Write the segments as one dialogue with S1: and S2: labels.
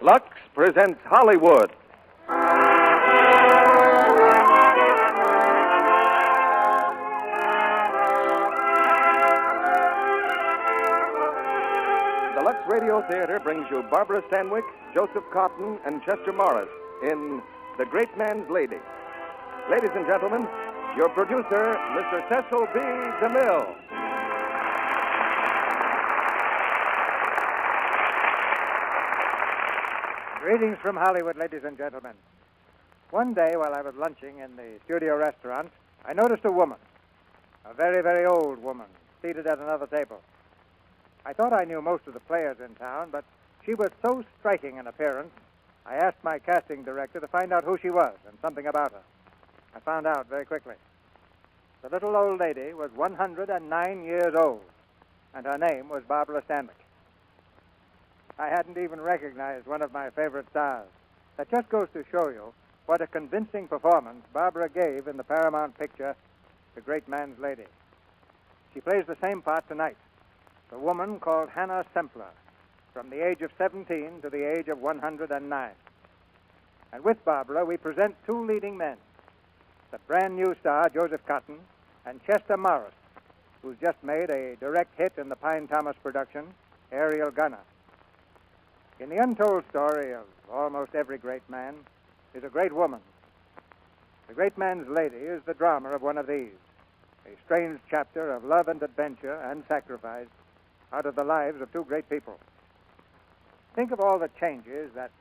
S1: Lux presents Hollywood. The Lux Radio Theater brings you Barbara Stanwyck, Joseph Cotton, and Chester Morris in The Great Man's Lady. Ladies and gentlemen, your producer, Mr. Cecil B. DeMille.
S2: Greetings from Hollywood, ladies and gentlemen. One day while I was lunching in the studio restaurant, I noticed a woman, a very, very old woman, seated at another table. I thought I knew most of the players in town, but she was so striking in appearance, I asked my casting director to find out who she was and something about her. I found out very quickly. The little old lady was 109 years old, and her name was Barbara Stanwyck. I hadn't even recognized one of my favorite stars. That just goes to show you what a convincing performance Barbara gave in the Paramount picture, The Great Man's Lady. She plays the same part tonight, the woman called Hannah Sempler, from the age of 17 to the age of 109. And with Barbara, we present two leading men, the brand new star, Joseph Cotton, and Chester Morris, who's just made a direct hit in the Pine Thomas production, Ariel Gunner. In the untold story of almost every great man is a great woman. The Great Man's Lady is the drama of one of these, a strange chapter of love and adventure and sacrifice out of the lives of two great people. Think of all the changes that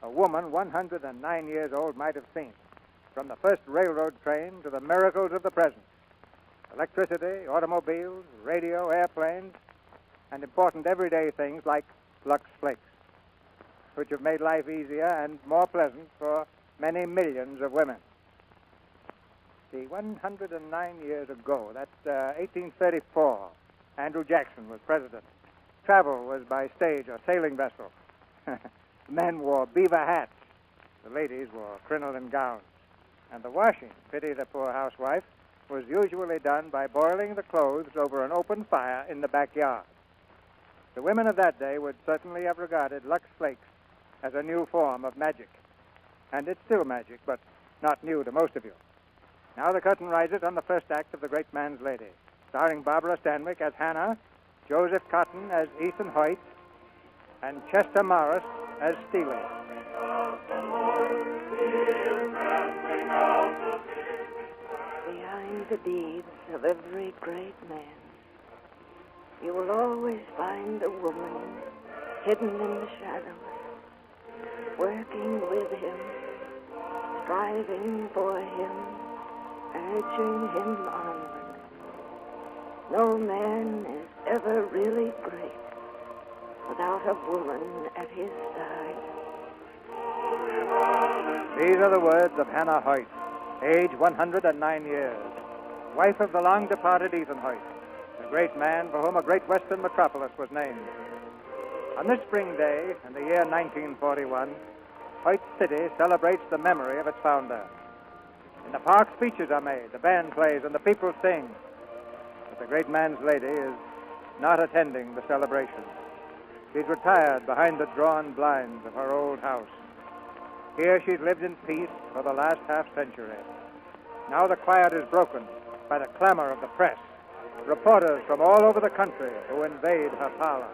S2: a woman 109 years old might have seen, from the first railroad train to the miracles of the present. Electricity, automobiles, radio, airplanes, and important everyday things like Lux Flakes, which have made life easier and more pleasant for many millions of women. See, 109 years ago, that's 1834, Andrew Jackson was president. Travel was by stage or sailing vessel. Men wore beaver hats. The ladies wore crinoline gowns. And the washing, pity the poor housewife, was usually done by boiling the clothes over an open fire in the backyard. The women of that day would certainly have regarded Lux Flakes as a new form of magic. And it's still magic, but not new to most of you. Now the curtain rises on the first act of The Great Man's Lady, starring Barbara Stanwyck as Hannah, Joseph Cotton as Ethan Hoyt, and Chester Morris as Steely.
S3: Behind the deeds of every great man, you will always find a woman hidden in the shadows, working with him, striving for him, urging him onward. No man is ever really great without a woman at his side.
S2: These are the words of Hannah Hoyt, age 109 years, wife of the long-departed Ethan Hoyt, the great man for whom a great western metropolis was named. On this spring day, in the year 1941, Hoyt City celebrates the memory of its founder. In the park, speeches are made, the band plays, and the people sing. But the Great Man's Lady is not attending the celebration. She's retired behind the drawn blinds of her old house. Here she's lived in peace for the last half-century. Now the quiet is broken by the clamor of the press, reporters from all over the country who invade her parlor.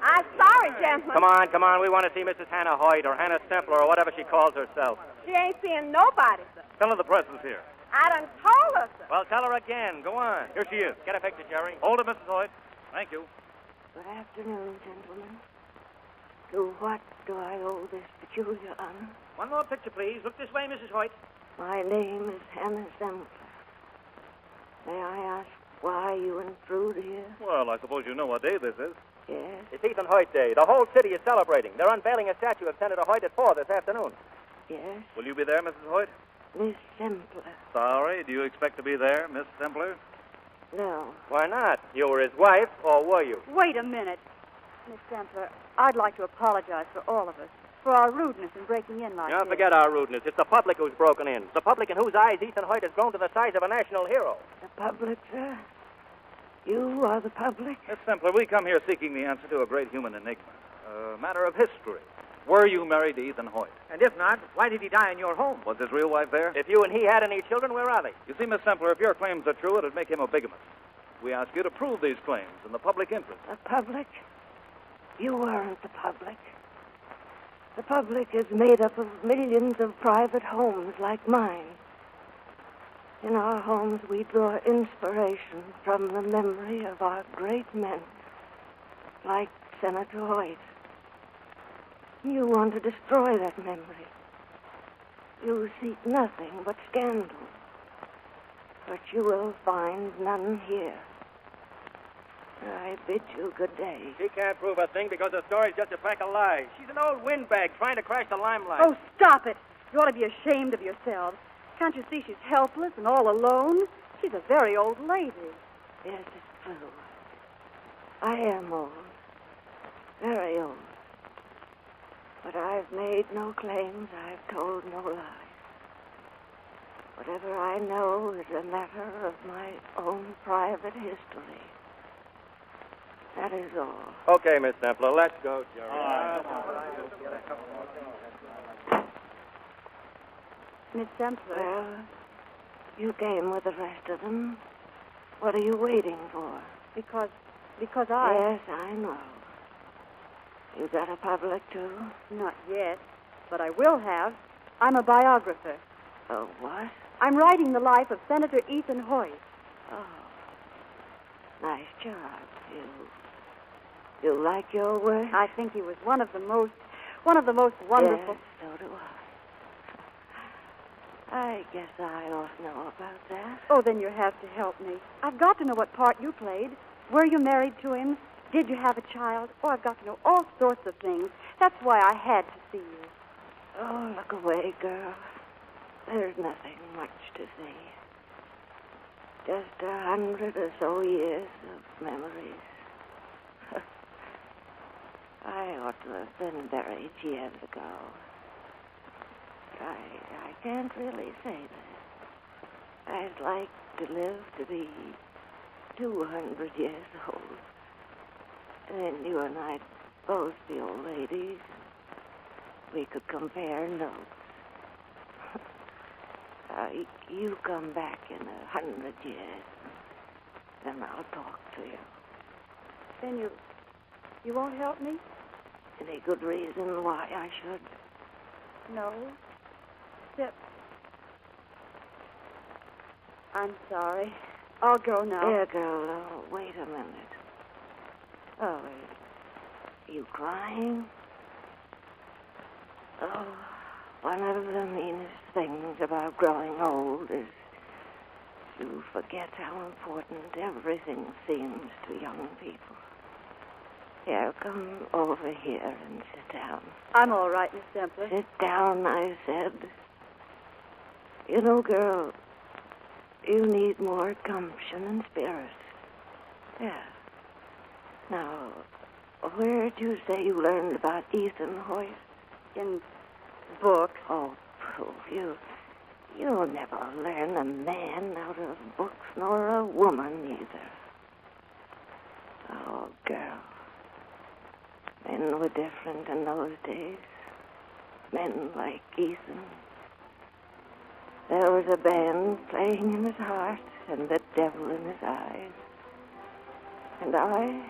S4: I'm sorry, gentlemen.
S5: Come on. We want to see Mrs. Hannah Hoyt or Hannah Sempler or whatever she calls herself.
S4: She ain't seeing nobody, sir.
S5: Tell her the press is here.
S4: I done told her, sir.
S5: Well, tell her again. Go on. Here she is. Get a picture, Jerry. Hold it, Mrs. Hoyt. Thank you.
S3: Good afternoon, gentlemen. To what do I owe this peculiar honor?
S5: One more picture, please. Look this way, Mrs. Hoyt.
S3: My name is Hannah Sempler. May I ask why you intrude here?
S6: Well, I suppose you know what day this is.
S3: Yes,
S5: It's Ethan Hoyt Day. The whole city is celebrating. They're unveiling a statue of Senator Hoyt at 4 this afternoon.
S3: yes,
S6: Will you be there, Mrs. Hoyt?
S3: Miss Sempler.
S6: Sorry. Do you expect to be there, Miss Sempler?
S3: No,
S5: Why not? You were his wife, or were you?
S4: Wait a minute. Miss Sampler, I'd like to apologize for all of us, for our rudeness in breaking in like
S5: Now,
S4: this.
S5: forget our rudeness. It's the public who's broken in. The public in whose eyes Ethan Hoyt has grown to the size of a national hero.
S3: the public, sir. You are the public?
S6: Miss Sempler, we come here seeking the answer to a great human enigma, a matter of history. Were you married to Ethan Hoyt?
S7: And if not, why did he die in your home?
S6: Was his real wife there?
S5: If you and he had any children, where are they?
S6: You see, Miss Templar, if your claims are true, it'd make him a bigamist. We ask you to prove these claims in the public interest.
S3: The public? You weren't the public. The public is made up of millions of private homes like mine. In our homes, we draw inspiration from the memory of our great men, like Senator Hoyt. You want to destroy that memory. You seek nothing but scandal. But you will find none here. I bid you good day.
S5: She can't prove a thing because the story's just a pack of lies. She's an old windbag trying to crash the limelight.
S4: Oh, stop it. You ought to be ashamed of yourselves. Can't you see she's helpless and all alone? She's a very old lady.
S3: Yes, it's true. I am old. Very old. But I've made no claims. I've told no lies. Whatever I know is a matter of my own private history. That is all.
S5: Okay, Miss Templar, let's go, Jerry.
S4: Miss Templar.
S3: Well, you came with the rest of them. What are you waiting for?
S4: Because I...
S3: Yes, I know. You got a public, too?
S4: Not yet, but I will have. I'm a biographer.
S3: Oh, what?
S4: I'm writing the life of Senator Ethan Hoyt.
S3: Oh, nice job. You like your work?
S4: I think he was one of the most wonderful...
S3: Yes, so do I. I guess I ought to know about that.
S4: Oh, then you have to help me. I've got to know what part you played. Were you married to him? Did you have a child? Oh, I've got to know all sorts of things. That's why I had to see you.
S3: Oh, look away, girl. There's nothing much to see. Just 100 or so years of memories. I ought to have been buried years ago. But I can't really say that. I'd like to live to be 200 years old. And then you and I'd both be old ladies. We could compare notes. You come back in 100 years, then I'll talk to you.
S4: Then you won't help me?
S3: Any good reason why I should?
S4: No. Except... I'm sorry. I'll go now.
S3: There, girl. Oh, wait a minute. Oh, are you crying? Oh, one of the meanest things about growing old is you forget how important everything seems to young people. Here, come over here and sit down.
S4: I'm all right, Miss Templar.
S3: Sit down, I said. You know, girl, you need more gumption and spirit. Yeah. Now, where'd you say you learned about Ethan Hoyt?
S4: In books.
S3: Oh, proof. You'll never learn a man out of books, nor a woman either. Oh, girl. Men were different in those days. Men like Ethan. There was a band playing in his heart and the devil in his eyes. And I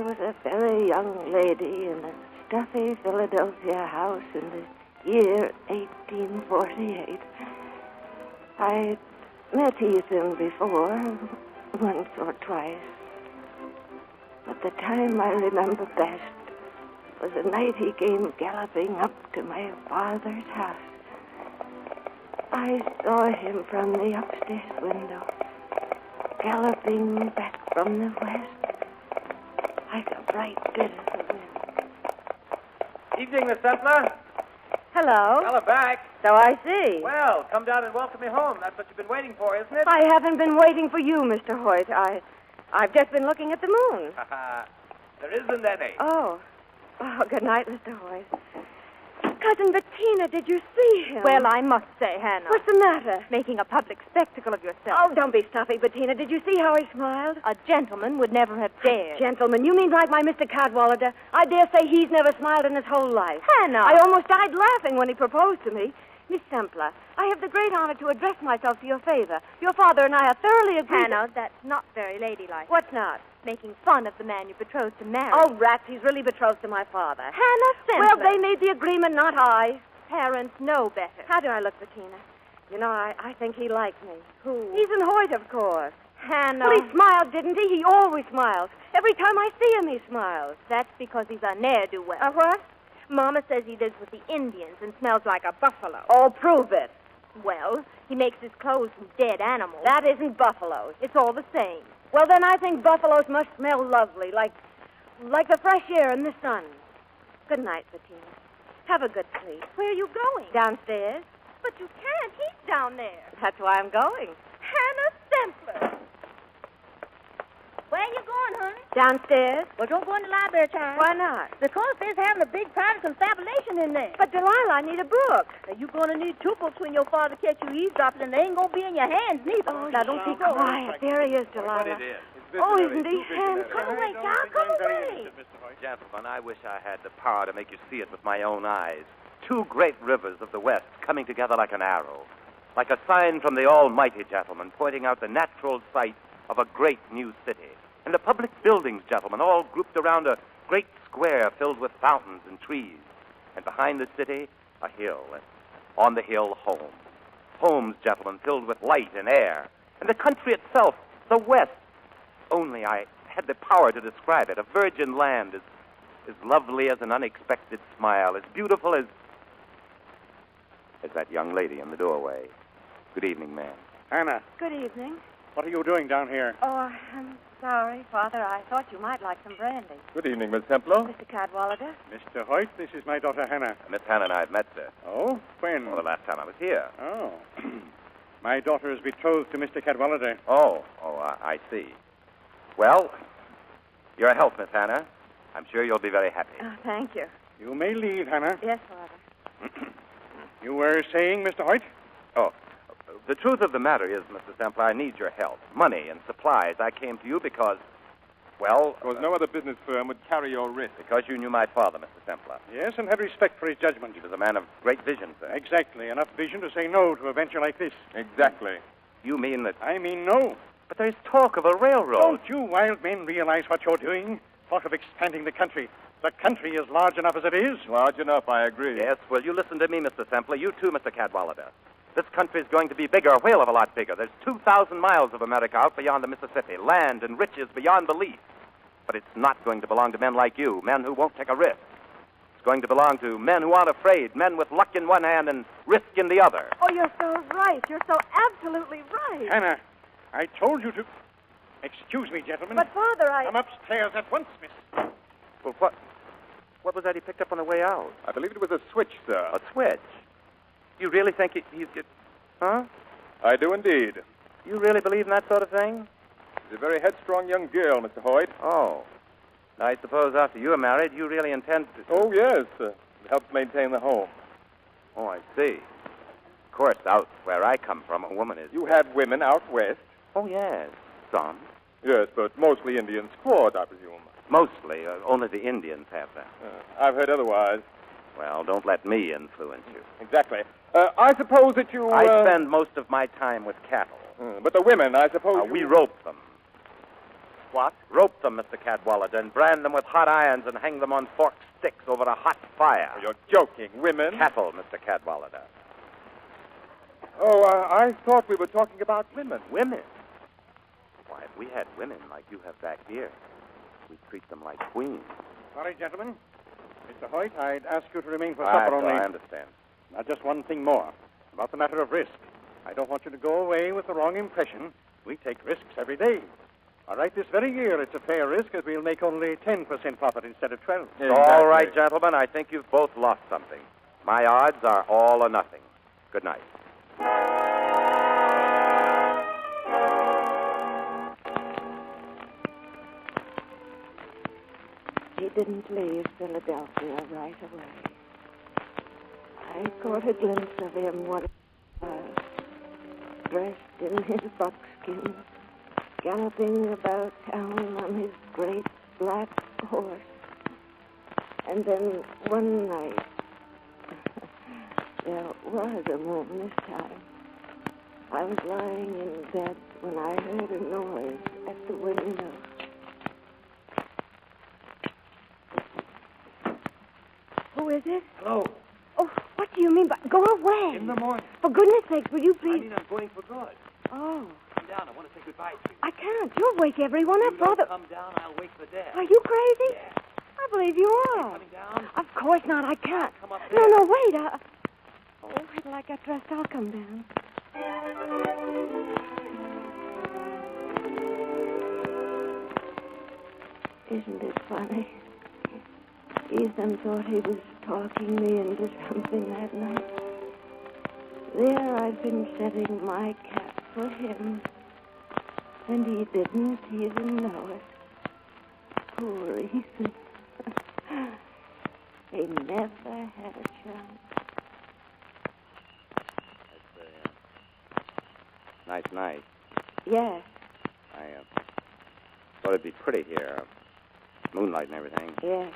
S3: was a very young lady in a stuffy Philadelphia house in the year 1848. I'd met Ethan before, once or twice. But the time I remember best was the night he came galloping up to my father's house. I saw him from the upstairs window, galloping back from the west like a bright bit of wind.
S7: Evening, Miss Templar.
S3: Hello.
S7: Hello, back.
S3: So I see.
S7: Well, come down and welcome me home. That's what you've been waiting for, isn't it?
S3: I haven't been waiting for you, Mr. Hoyt. I've just been looking at the moon.
S7: There isn't any.
S3: Oh, good night, Mr. Hoyt. Cousin Bettina, did you see him?
S4: Well, I must say, Hannah.
S3: What's the matter?
S4: Making a public spectacle of yourself.
S3: Oh, don't be stuffy, Bettina. Did you see how he smiled?
S4: A gentleman would never have dared.
S3: Gentleman, you mean like my Mr. Cadwallader? I dare say he's never smiled in his whole life.
S4: Hannah!
S3: I almost died laughing when he proposed to me. Miss Templar, I have the great honor to address myself to your favor. Your father and I are thoroughly agreed...
S4: Hannah, that's not very ladylike.
S3: What's not?
S4: Making fun of the man you're betrothed to marry.
S3: Oh, rats, he's really betrothed to my father.
S4: Hannah Simpson.
S3: Well, they made the agreement, not I.
S4: Parents know better.
S3: How do I look, Bettina? You know, I think he likes me. Who? He's in Hoyt, of course.
S4: Hannah.
S3: Well, he smiled, didn't he? He always smiles. Every time I see him, he smiles.
S4: That's because he's a ne'er-do-well.
S3: A what?
S4: Mama says he lives with the Indians and smells like a buffalo.
S3: Oh, prove it.
S4: Well, he makes his clothes from dead animals.
S3: That isn't buffaloes.
S4: It's all the same.
S3: Well, then I think buffaloes must smell lovely, like the fresh air in the sun. Good night, Bettina. Have a good sleep.
S4: Where are you going?
S3: Downstairs.
S4: But you can't. He's down there.
S3: That's why I'm going.
S4: Hannah Simpler. Where you going, honey?
S3: Downstairs?
S4: Well, don't go in the library, child.
S3: Why not?
S4: Because there's having a big private confabulation in there.
S3: But, Delilah, I need a book.
S4: Now, you're going to need two books when your father catch you eavesdropping, and they ain't going to be in your hands, neither.
S3: Oh, now, don't be quiet. There he is, Delilah.
S6: What it is.
S3: Oh, isn't he handsome?
S4: Come away, child. Come away.
S5: Gentlemen, I wish I had the power to make you see it with my own eyes. Two great rivers of the West coming together like an arrow. Like a sign from the Almighty, gentlemen, pointing out the natural site of a great new city. And the public buildings, gentlemen, all grouped around a great square filled with fountains and trees. And behind the city, a hill. And on the hill, homes. Homes, gentlemen, filled with light and air. And the country itself, the West. Only I had the power to describe it. A virgin land as lovely as an unexpected smile, as beautiful as that young lady in the doorway. Good evening, ma'am.
S2: Hannah,
S3: Good evening.
S2: what are you doing down here?
S3: Oh, I'm sorry, Father. I thought you might like some brandy.
S1: Good evening, Miss Templar.
S3: Mr. Cadwallader?
S2: Mr. Hoyt, this is my daughter Hannah.
S5: Miss Hannah and I have met, sir.
S2: Oh, when?
S5: Well, the last time I was here.
S2: Oh. My daughter is betrothed to Mr. Cadwallader.
S5: Oh, I see. Well, your health, Miss Hannah. I'm sure you'll be very happy.
S3: Oh, thank you.
S2: You may leave, Hannah.
S3: Yes, Father.
S2: You were saying, Mr. Hoyt?
S5: Oh, the truth of the matter is, Mr. Templar, I need your help. Money and supplies. I came to you because, well...
S1: Because no other business firm would carry your risk.
S5: Because you knew my father, Mr. Templar.
S2: Yes, and have respect for his judgment.
S5: He was a man of great vision, sir.
S2: Exactly. Enough vision to say no to a venture like this.
S1: Exactly.
S5: You mean that...
S2: I mean no.
S5: But there's talk of a railroad.
S2: Don't you wild men realize what you're doing? Talk of expanding the country. The country is large enough as it is.
S1: Large enough, I agree.
S5: Yes, well, you listen to me, Mr. Templar. You too, Mr. Cadwallader. This country's going to be bigger, a whale of a lot bigger. There's 2,000 miles of America out beyond the Mississippi, land and riches beyond belief. But it's not going to belong to men like you, men who won't take a risk. It's going to belong to men who aren't afraid, men with luck in one hand and risk in the other.
S3: Oh, you're so right. You're so absolutely right.
S2: Hannah, I told you to... Excuse me, gentlemen.
S3: But, Father, I...
S2: Come upstairs at once, miss.
S5: Well, what was that he picked up on the way out?
S1: I believe it was a switch, sir.
S5: A switch? You really think he's... Huh?
S1: I do indeed.
S5: You really believe in that sort of thing?
S1: She's a very headstrong young girl, Mr. Hoyt.
S5: Oh. I suppose after you're married, you really intend to...
S1: Oh, yes. It helps maintain the home.
S5: Oh, I see. Of course, out where I come from, a woman is...
S1: You have women out west?
S5: Oh, yes. Some.
S1: Yes, but mostly Indian squaws, I presume.
S5: Mostly. Only the Indians have that.
S1: I've heard otherwise.
S5: Well, don't let me influence you.
S1: Exactly. I suppose that you...
S5: I spend most of my time with cattle.
S1: But the women, I suppose
S5: We rope them. What? Rope them, Mr. Cadwallader, and brand them with hot irons and hang them on forked sticks over a hot fire.
S1: Oh, you're joking. Women?
S5: Cattle, Mr. Cadwallader.
S1: Oh, I thought we were talking about women.
S5: Women? Why, if we had women like you have back here, we'd treat them like queens.
S2: Sorry, gentlemen. Mr. Hoyt, I'd ask you to remain for supper only.
S5: I understand.
S2: Now, just one thing more. About the matter of risk. I don't want you to go away with the wrong impression. We take risks every day. All right, this very year it's a fair risk, as we'll make only 10% profit instead of 12.
S1: Exactly.
S5: All right, gentlemen, I think you've both lost something. My odds are all or nothing. Good night.
S3: He didn't leave Philadelphia right away. I caught a glimpse of him once in a while, dressed in his buckskin, galloping about town on his great black horse. And then one night, there was a moon this time. I was lying in bed when I heard a noise at the window.
S4: Who is it?
S7: Hello.
S4: Oh, what do you mean by... Go away.
S7: In the morning.
S4: For goodness sake, will you
S7: I
S4: please...
S7: mean, I'm going for good.
S4: Oh,
S7: Come down. I want to say goodbye to you.
S4: I can't. You'll wake everyone up.
S7: You don't
S4: Father...
S7: come down, I'll wake the dead.
S4: Are you crazy?
S7: Yeah.
S4: I believe you are.
S7: Coming down?
S4: Of course not. I can't.
S7: Come up
S4: No,
S7: here.
S4: no, wait. Oh, wait till I get dressed. I'll come down.
S3: Isn't it funny? Ethan thought he was talking me into something that night. There I've been setting my cap for him. And he didn't even know it. Poor Ethan. He never had a chance.
S5: It's a nice night.
S3: Yes,
S5: I thought it'd be pretty here. Moonlight and everything.
S3: yes.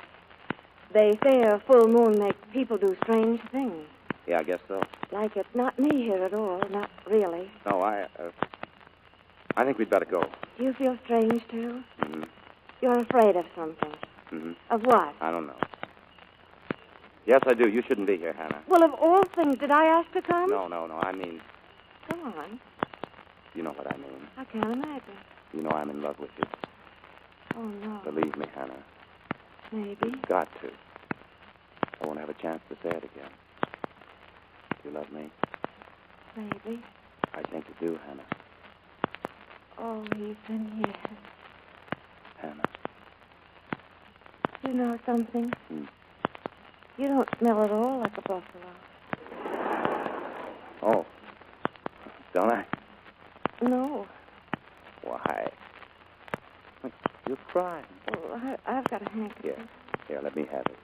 S3: They say a full moon makes people do strange things.
S5: Yeah, I guess so.
S3: Like it's not me here at all, not really.
S5: No, I think we'd better go.
S3: Do you feel strange, too?
S5: Mm-hmm.
S3: You're afraid of something.
S5: Mm-hmm.
S3: Of what?
S5: I don't know. Yes, I do. You shouldn't be here, Hannah.
S4: Well, of all things, did I ask to come?
S5: No. I mean,
S3: Go on.
S5: you know what I mean.
S3: I can't imagine.
S5: You know I'm in love with you.
S3: Oh, no.
S5: Believe me, Hannah.
S3: Maybe.
S5: You've got to. I won't have a chance to say it again. Do you love me?
S3: Maybe.
S5: I think you do, Hannah.
S3: Oh, Ethan, yes.
S5: Hannah.
S3: You know something?
S5: Hmm.
S3: You don't smell at all like a buffalo.
S5: Oh. Don't I?
S3: No.
S5: Why? You're crying.
S3: Oh, I've got a handkerchief.
S5: Here, let me have it.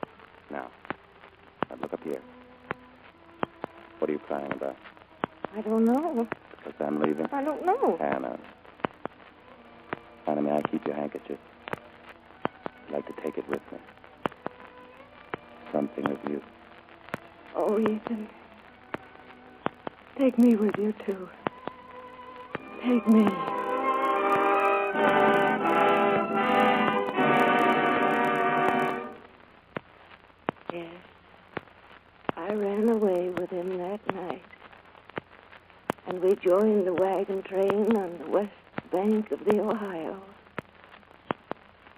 S5: Now look up here. What are you crying about?
S3: I don't know.
S5: Because I'm leaving?
S3: I don't know.
S5: Hannah. Hannah, may I keep your handkerchief? I'd like to take it with me. Something of you.
S3: Oh, Ethan. Take me with you, too. Take me. Yes. I ran away with him that night. And we joined the wagon train on the west bank of the Ohio.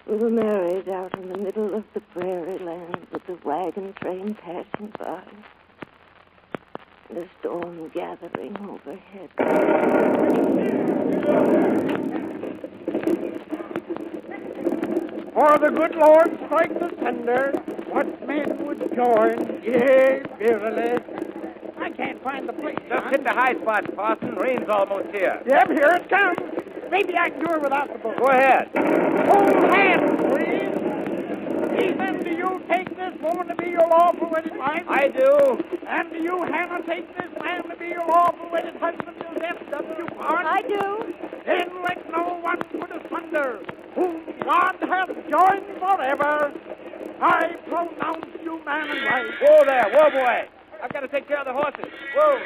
S3: We were married out in the middle of the prairie land with the wagon train passing by. And a storm gathering overhead.
S2: For the good Lord strike the thunder, what men would join, yea, verily. I can't find the place.
S7: Just hit the high spot, Parson. Rain's almost here.
S2: Yep, here it comes. Maybe I can do it without the boat.
S7: Go ahead.
S2: Hold hands, please. Ethan, do you take this woman to be your lawful wedded wife?
S7: I do.
S2: And do you, Hannah, take this man to be your lawful wedded husband, F.W. Park?
S4: I do.
S2: Then let no one put asunder, whom God hath joined forever. I pronounce you man and wife.
S7: Whoa there. Whoa, boy. I've got to take care of the horses. Whoa.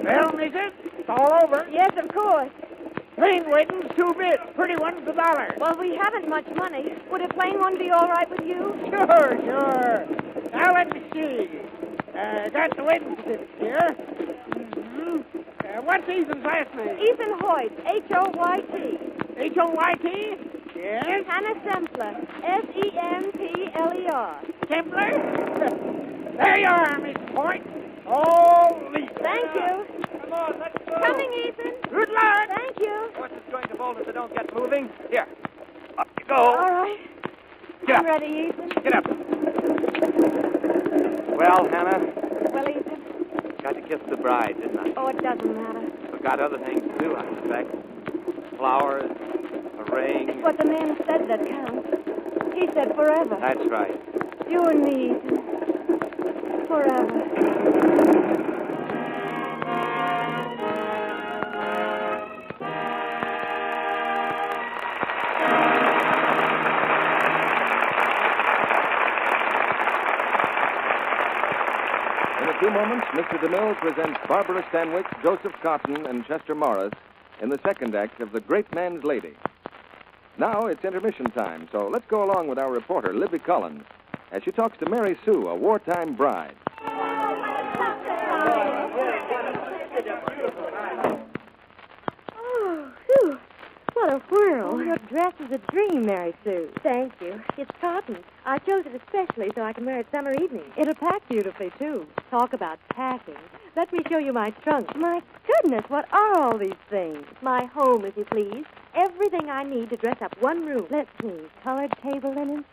S2: Well, missus, it's all over.
S4: Yes, of course.
S2: Plain wedding's 2 bits. Pretty one's $1.
S4: Well, we haven't much money. Would a plain one be all right with you?
S2: Sure. Now, let me see. Got the wedding certificate here. Mm-hmm. What's Ethan's last name?
S4: Ethan Hoyt, H-O-Y-T.
S2: H-O-Y-T? Yes.
S4: Hannah Sempler, S-E-M-P-L-E-R.
S2: Templar? There you are, Miss Point. Holy.
S4: Thank you.
S7: Come on, let's go.
S4: Coming, Ethan.
S2: Good luck.
S4: Thank you.
S7: Horses going to bolt if they don't get moving. Here. Up you go.
S4: All right.
S5: Get
S4: I'm
S5: up.
S4: ready, Ethan.
S7: Get up.
S5: Well, Hannah,
S4: Well, Ethan.
S5: got to kiss the bride, didn't I?
S4: Oh, it doesn't matter.
S5: Forgot other things, too, I suspect. Flowers, a ring.
S4: It's what the man said that counts. He said forever.
S5: That's right.
S4: You and me, Ethan.
S3: forever.
S1: In a few moments, Mr. DeMille presents Barbara Stanwyck, Joseph Cotton, and Chester Morris in the second act of The Great Man's Lady. Now it's intermission time, so let's go along with our reporter, Libby Collins, as she talks to Mary Sue, a wartime bride.
S8: Oh, phew. What a whirl. Oh, your dress is a dream, Mary Sue. Thank you. It's cotton. I chose it especially so I can wear it summer evening. It'll pack beautifully, too. Talk about packing. Let me show you my trunk. My goodness, what are all these things? My home, if you please. Everything I need to dress up one room. Let's see. Colored table linens.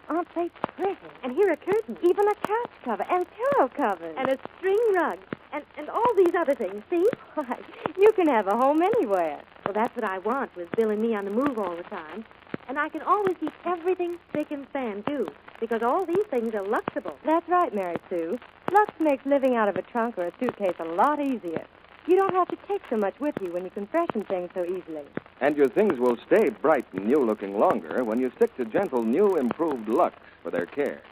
S8: Aren't they pretty? And here are curtains. Even a couch cover and pillow covers. And a string rug. And all these other things. See? Why, you can have a home anywhere. Well, that's what I want, with Bill and me on the move all the time. And I can always keep everything spick and span, too, because all these things are Luxable. That's right, Mary Sue. Lux makes living out of a trunk or a suitcase a lot easier. You don't have to take so much with you when you can freshen things so easily.
S1: And your things will stay bright and new-looking longer when you stick to gentle, new, improved Lux for their care.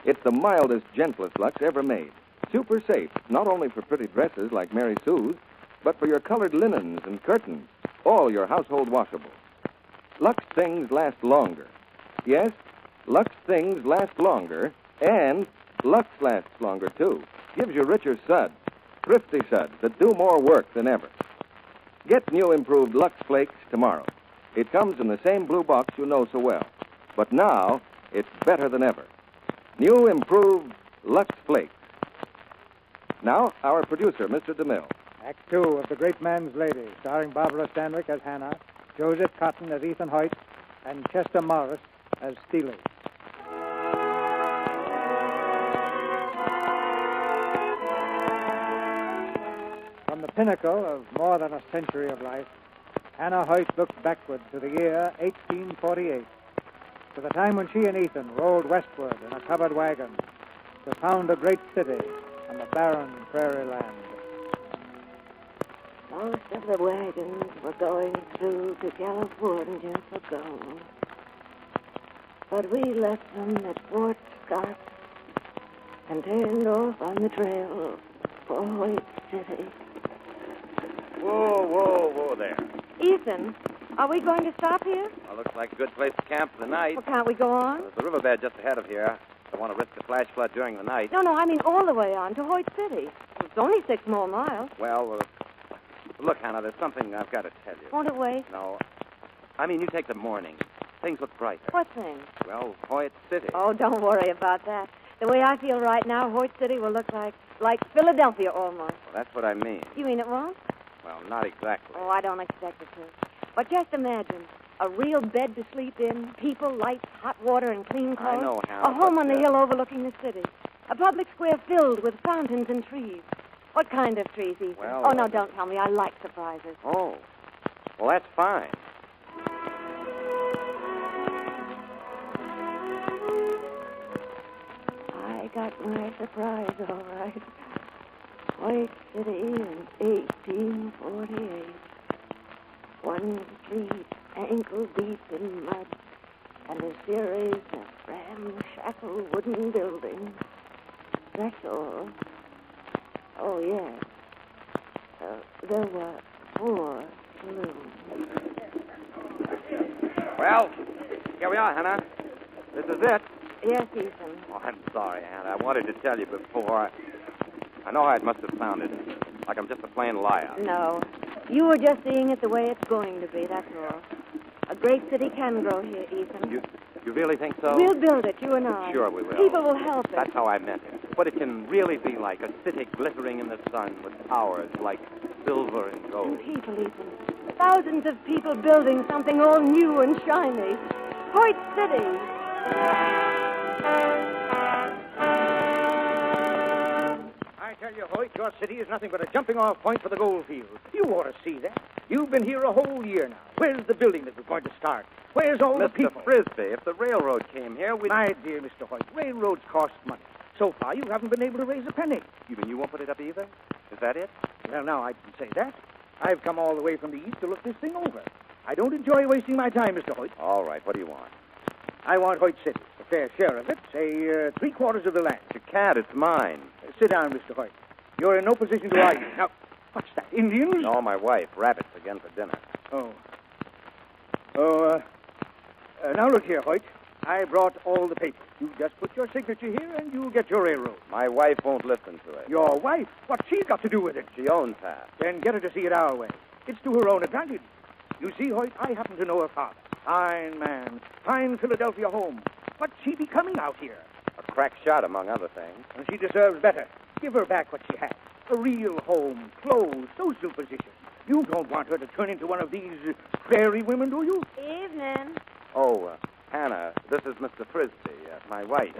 S1: It's the mildest, gentlest Lux ever made. Super safe, not only for pretty dresses like Mary Sue's, but for your colored linens and curtains, all your household washables. Lux things last longer. Yes, Lux things last longer, and Lux lasts longer, too. Gives you richer suds, thrifty suds that do more work than ever. Get new improved Lux Flakes tomorrow. It comes in the same blue box you know so well. But now, it's better than ever. New improved Lux Flakes. Now, our producer, Mr. DeMille.
S2: Act 2 of The Great Man's Lady, starring Barbara Stanwyck as Hannah, Joseph Cotton as Ethan Hoyt, and Chester Morris as Steely. From the pinnacle of more than a century of life, Hannah Hoyt looked backward to the year 1848, to the time when she and Ethan rolled westward in a covered wagon to found a great city on the barren prairie land.
S3: Most of the wagons were going through to California for gold. But we left them at Fort Scott and turned off on the trail for Hoyt City.
S5: Whoa there.
S8: Ethan, are we going to stop here?
S5: Well, looks like a good place to camp for the night.
S8: Well, can't we go on?
S5: There's a riverbed just ahead of here. Don't want to risk a flash flood during the night.
S8: No, I mean all the way on to Hoyt City. It's only 6 more miles.
S5: Well, look, Hannah, there's something I've got to tell you.
S8: Won't it wait?
S5: No. I mean, you take the morning. Things look brighter.
S8: What thing?
S5: Well, Hoyt City.
S8: Oh, don't worry about that. The way I feel right now, Hoyt City will look like Philadelphia almost.
S5: Well, that's what I mean.
S8: You mean it won't?
S5: Well, not exactly.
S8: Oh, I don't expect it to. But just imagine, a real bed to sleep in, people, lights, hot water, and clean clothes.
S5: I know, Hannah.
S8: A home on the hill overlooking the city. A public square filled with fountains and trees. What kind of trees, Ethan?
S5: Well,
S8: oh, no, don't tell me. I like surprises.
S5: Oh. Well, that's fine.
S3: I got my surprise, all right. Hoyt City in 1848. One street ankle deep in mud, and a series of ramshackle wooden buildings. That's all. Oh, yes. There were 4 saloons.
S5: Well, here we are, Hannah. This is it.
S8: Yes, Ethan.
S5: Oh, I'm sorry, Hannah. I wanted to tell you before. I know how it must have sounded. Like I'm just a plain liar.
S8: No. You were just seeing it the way it's going to be, that's all. A great city can grow here, Ethan.
S5: You really think so?
S8: We'll build it, you and I.
S5: Sure we will.
S8: People will help us.
S5: That's how I meant it. But it can really be like a city glittering in the sun with towers like silver and gold.
S8: And people, Ethan. Thousands of people building something all new and shiny. Hoyt City.
S7: I tell you, Hoyt, your city is nothing but a jumping-off point for the gold fields. You ought to see that. You've been here a whole year now. Where's the building that we're going to start? Where's all the people?
S5: Mr. Frisbee, if the railroad came here, we'd...
S7: My dear Mr. Hoyt, railroads cost money. So far, you haven't been able to raise a penny.
S5: You mean you won't put it up either? Is that it?
S7: Well, now, I didn't say that. I've come all the way from the east to look this thing over. I don't enjoy wasting my time, Mr. Hoyt.
S5: All right, what do you want?
S7: I want Hoyt City, a fair share of it, say 3/4 of the land.
S5: You can't, it's mine.
S7: Sit down, Mr. Hoyt. You're in no position to argue. Now, what's that, Indians?
S5: No, my wife. Rabbits again for dinner.
S7: Now look here, Hoyt. I brought all the papers. You just put your signature here and you'll get your railroad.
S5: My wife won't listen to it.
S7: Your wife? What's she got to do with it?
S5: She owns half.
S7: Then get her to see it our way. It's to her own advantage. You see, Hoyt, I happen to know her father. Fine man. Fine Philadelphia home. What'd she be coming out here?
S5: A crack shot, among other things.
S7: And she deserves better. Give her back what she has. A real home, clothes, social position. You don't want her to turn into one of these prairie women, do you?
S8: Evening.
S5: Oh, Hannah, this is Mr. Frisbee, my wife.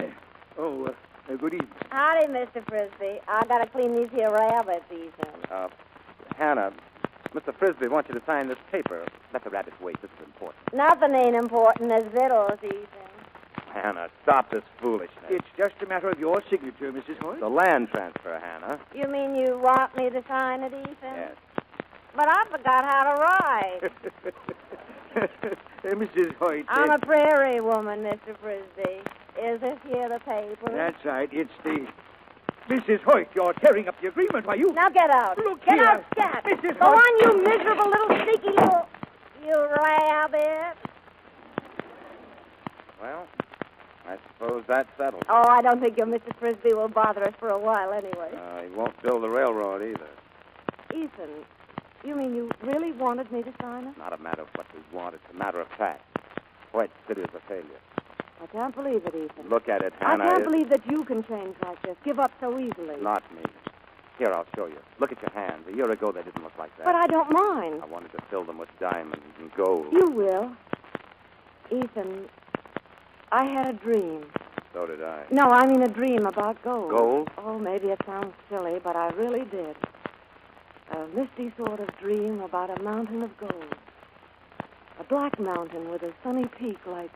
S7: Good evening.
S8: Howdy, Mr. Frisbee. I gotta clean these here rabbits, Ethan.
S5: Hannah, Mr. Frisbee wants you to sign this paper. Let the rabbits wait. This is important.
S8: Nothing ain't important as victuals, Ethan.
S5: Hannah, stop this foolishness.
S7: It's just a matter of your signature, Mrs. Hoyt.
S5: The land transfer, Hannah.
S8: You mean you want me to sign it, Ethan?
S5: Yes.
S8: But I forgot how to write.
S7: Mrs. Hoyt.
S8: I'm a prairie woman, Mr. Frisbee. Is this here the paper?
S7: That's right. It's the... Mrs. Hoyt, you're tearing up the agreement, are you?
S8: Now get out.
S7: Look
S8: get
S7: here.
S8: out, scat.
S7: Mrs.
S8: Go
S7: Hoyt.
S8: on, you miserable little sneaky little... You rabbit.
S5: Well, I suppose that settles.
S8: Oh, I don't think your Mr. Frisbee will bother us for a while anyway.
S5: He won't build the railroad either.
S4: Ethan, you mean you really wanted me to sign it?
S5: Not a matter of what we want. It's a matter of fact. White City is a failure.
S4: I can't believe it, Ethan.
S5: Look at it,
S4: I
S5: Hannah.
S4: can't believe that you can change like this, give up so easily.
S5: Not me. Here, I'll show you. Look at your hands. A year ago, they didn't look like that.
S4: But I don't mind.
S5: I wanted to fill them with diamonds and gold.
S4: You will. Ethan, I had a dream.
S5: So did I.
S4: No, I mean a dream about gold.
S5: Gold?
S4: Oh, maybe it sounds silly, but I really did. A misty sort of dream about a mountain of gold. A black mountain with a sunny peak like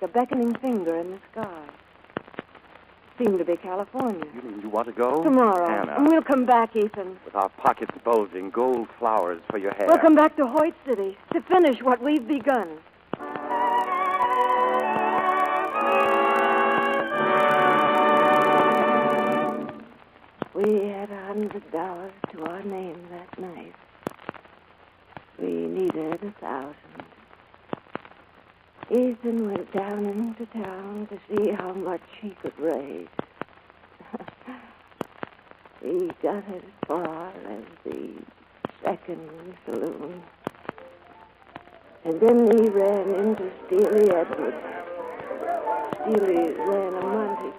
S4: a beckoning finger in the sky. Seemed to be California.
S5: You mean you want to go?
S4: Tomorrow.
S5: Hannah.
S4: And we'll come back, Ethan.
S5: With our pockets bulging, gold flowers for your hair.
S4: We'll come back to Hoyt City to finish what we've begun. We had $100 to our name that night. We needed 1,000. Ethan went down into town to see how much he could raise. He got as far as the second saloon. And then he ran into Steely Edwards. Steely ran a Montague.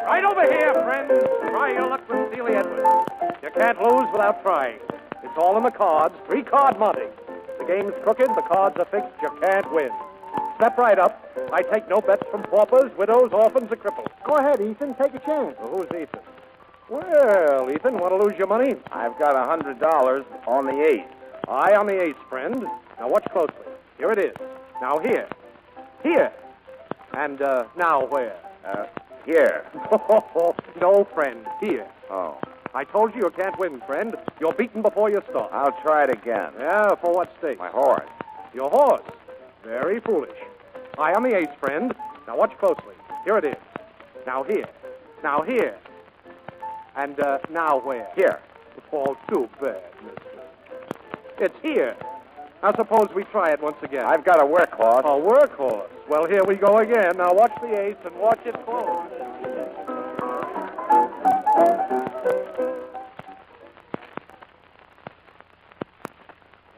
S2: Right over here, friends. Try your luck with Steely Edwards. You can't lose without trying. It's all in the cards, 3-card Monty. The game's crooked, the cards are fixed, you can't win. Step right up. I take no bets from paupers, widows, orphans, or cripples.
S7: Go ahead, Ethan. Take a chance.
S2: Well, who's Ethan? Well, Ethan, want to lose your money?
S5: I've got $100 on the ace.
S2: Eye on the ace, friend. Now watch closely. Here it is. Now here. Here. And now where?
S5: Here.
S2: No, friend. Here.
S5: Oh.
S2: I told you can't win, friend. You're beaten before you start.
S5: I'll try it again.
S2: Yeah, for what stake?
S5: My horse.
S2: Your horse. Very foolish. Eye on the ace, friend. Now watch closely. Here it is. Now here. Now here. And now where?
S5: Here.
S2: Oh, too bad, mister. It's here. Now suppose we try it once again.
S5: I've got a workhorse.
S2: A workhorse. Well, here we go again. Now watch the ace and watch it close.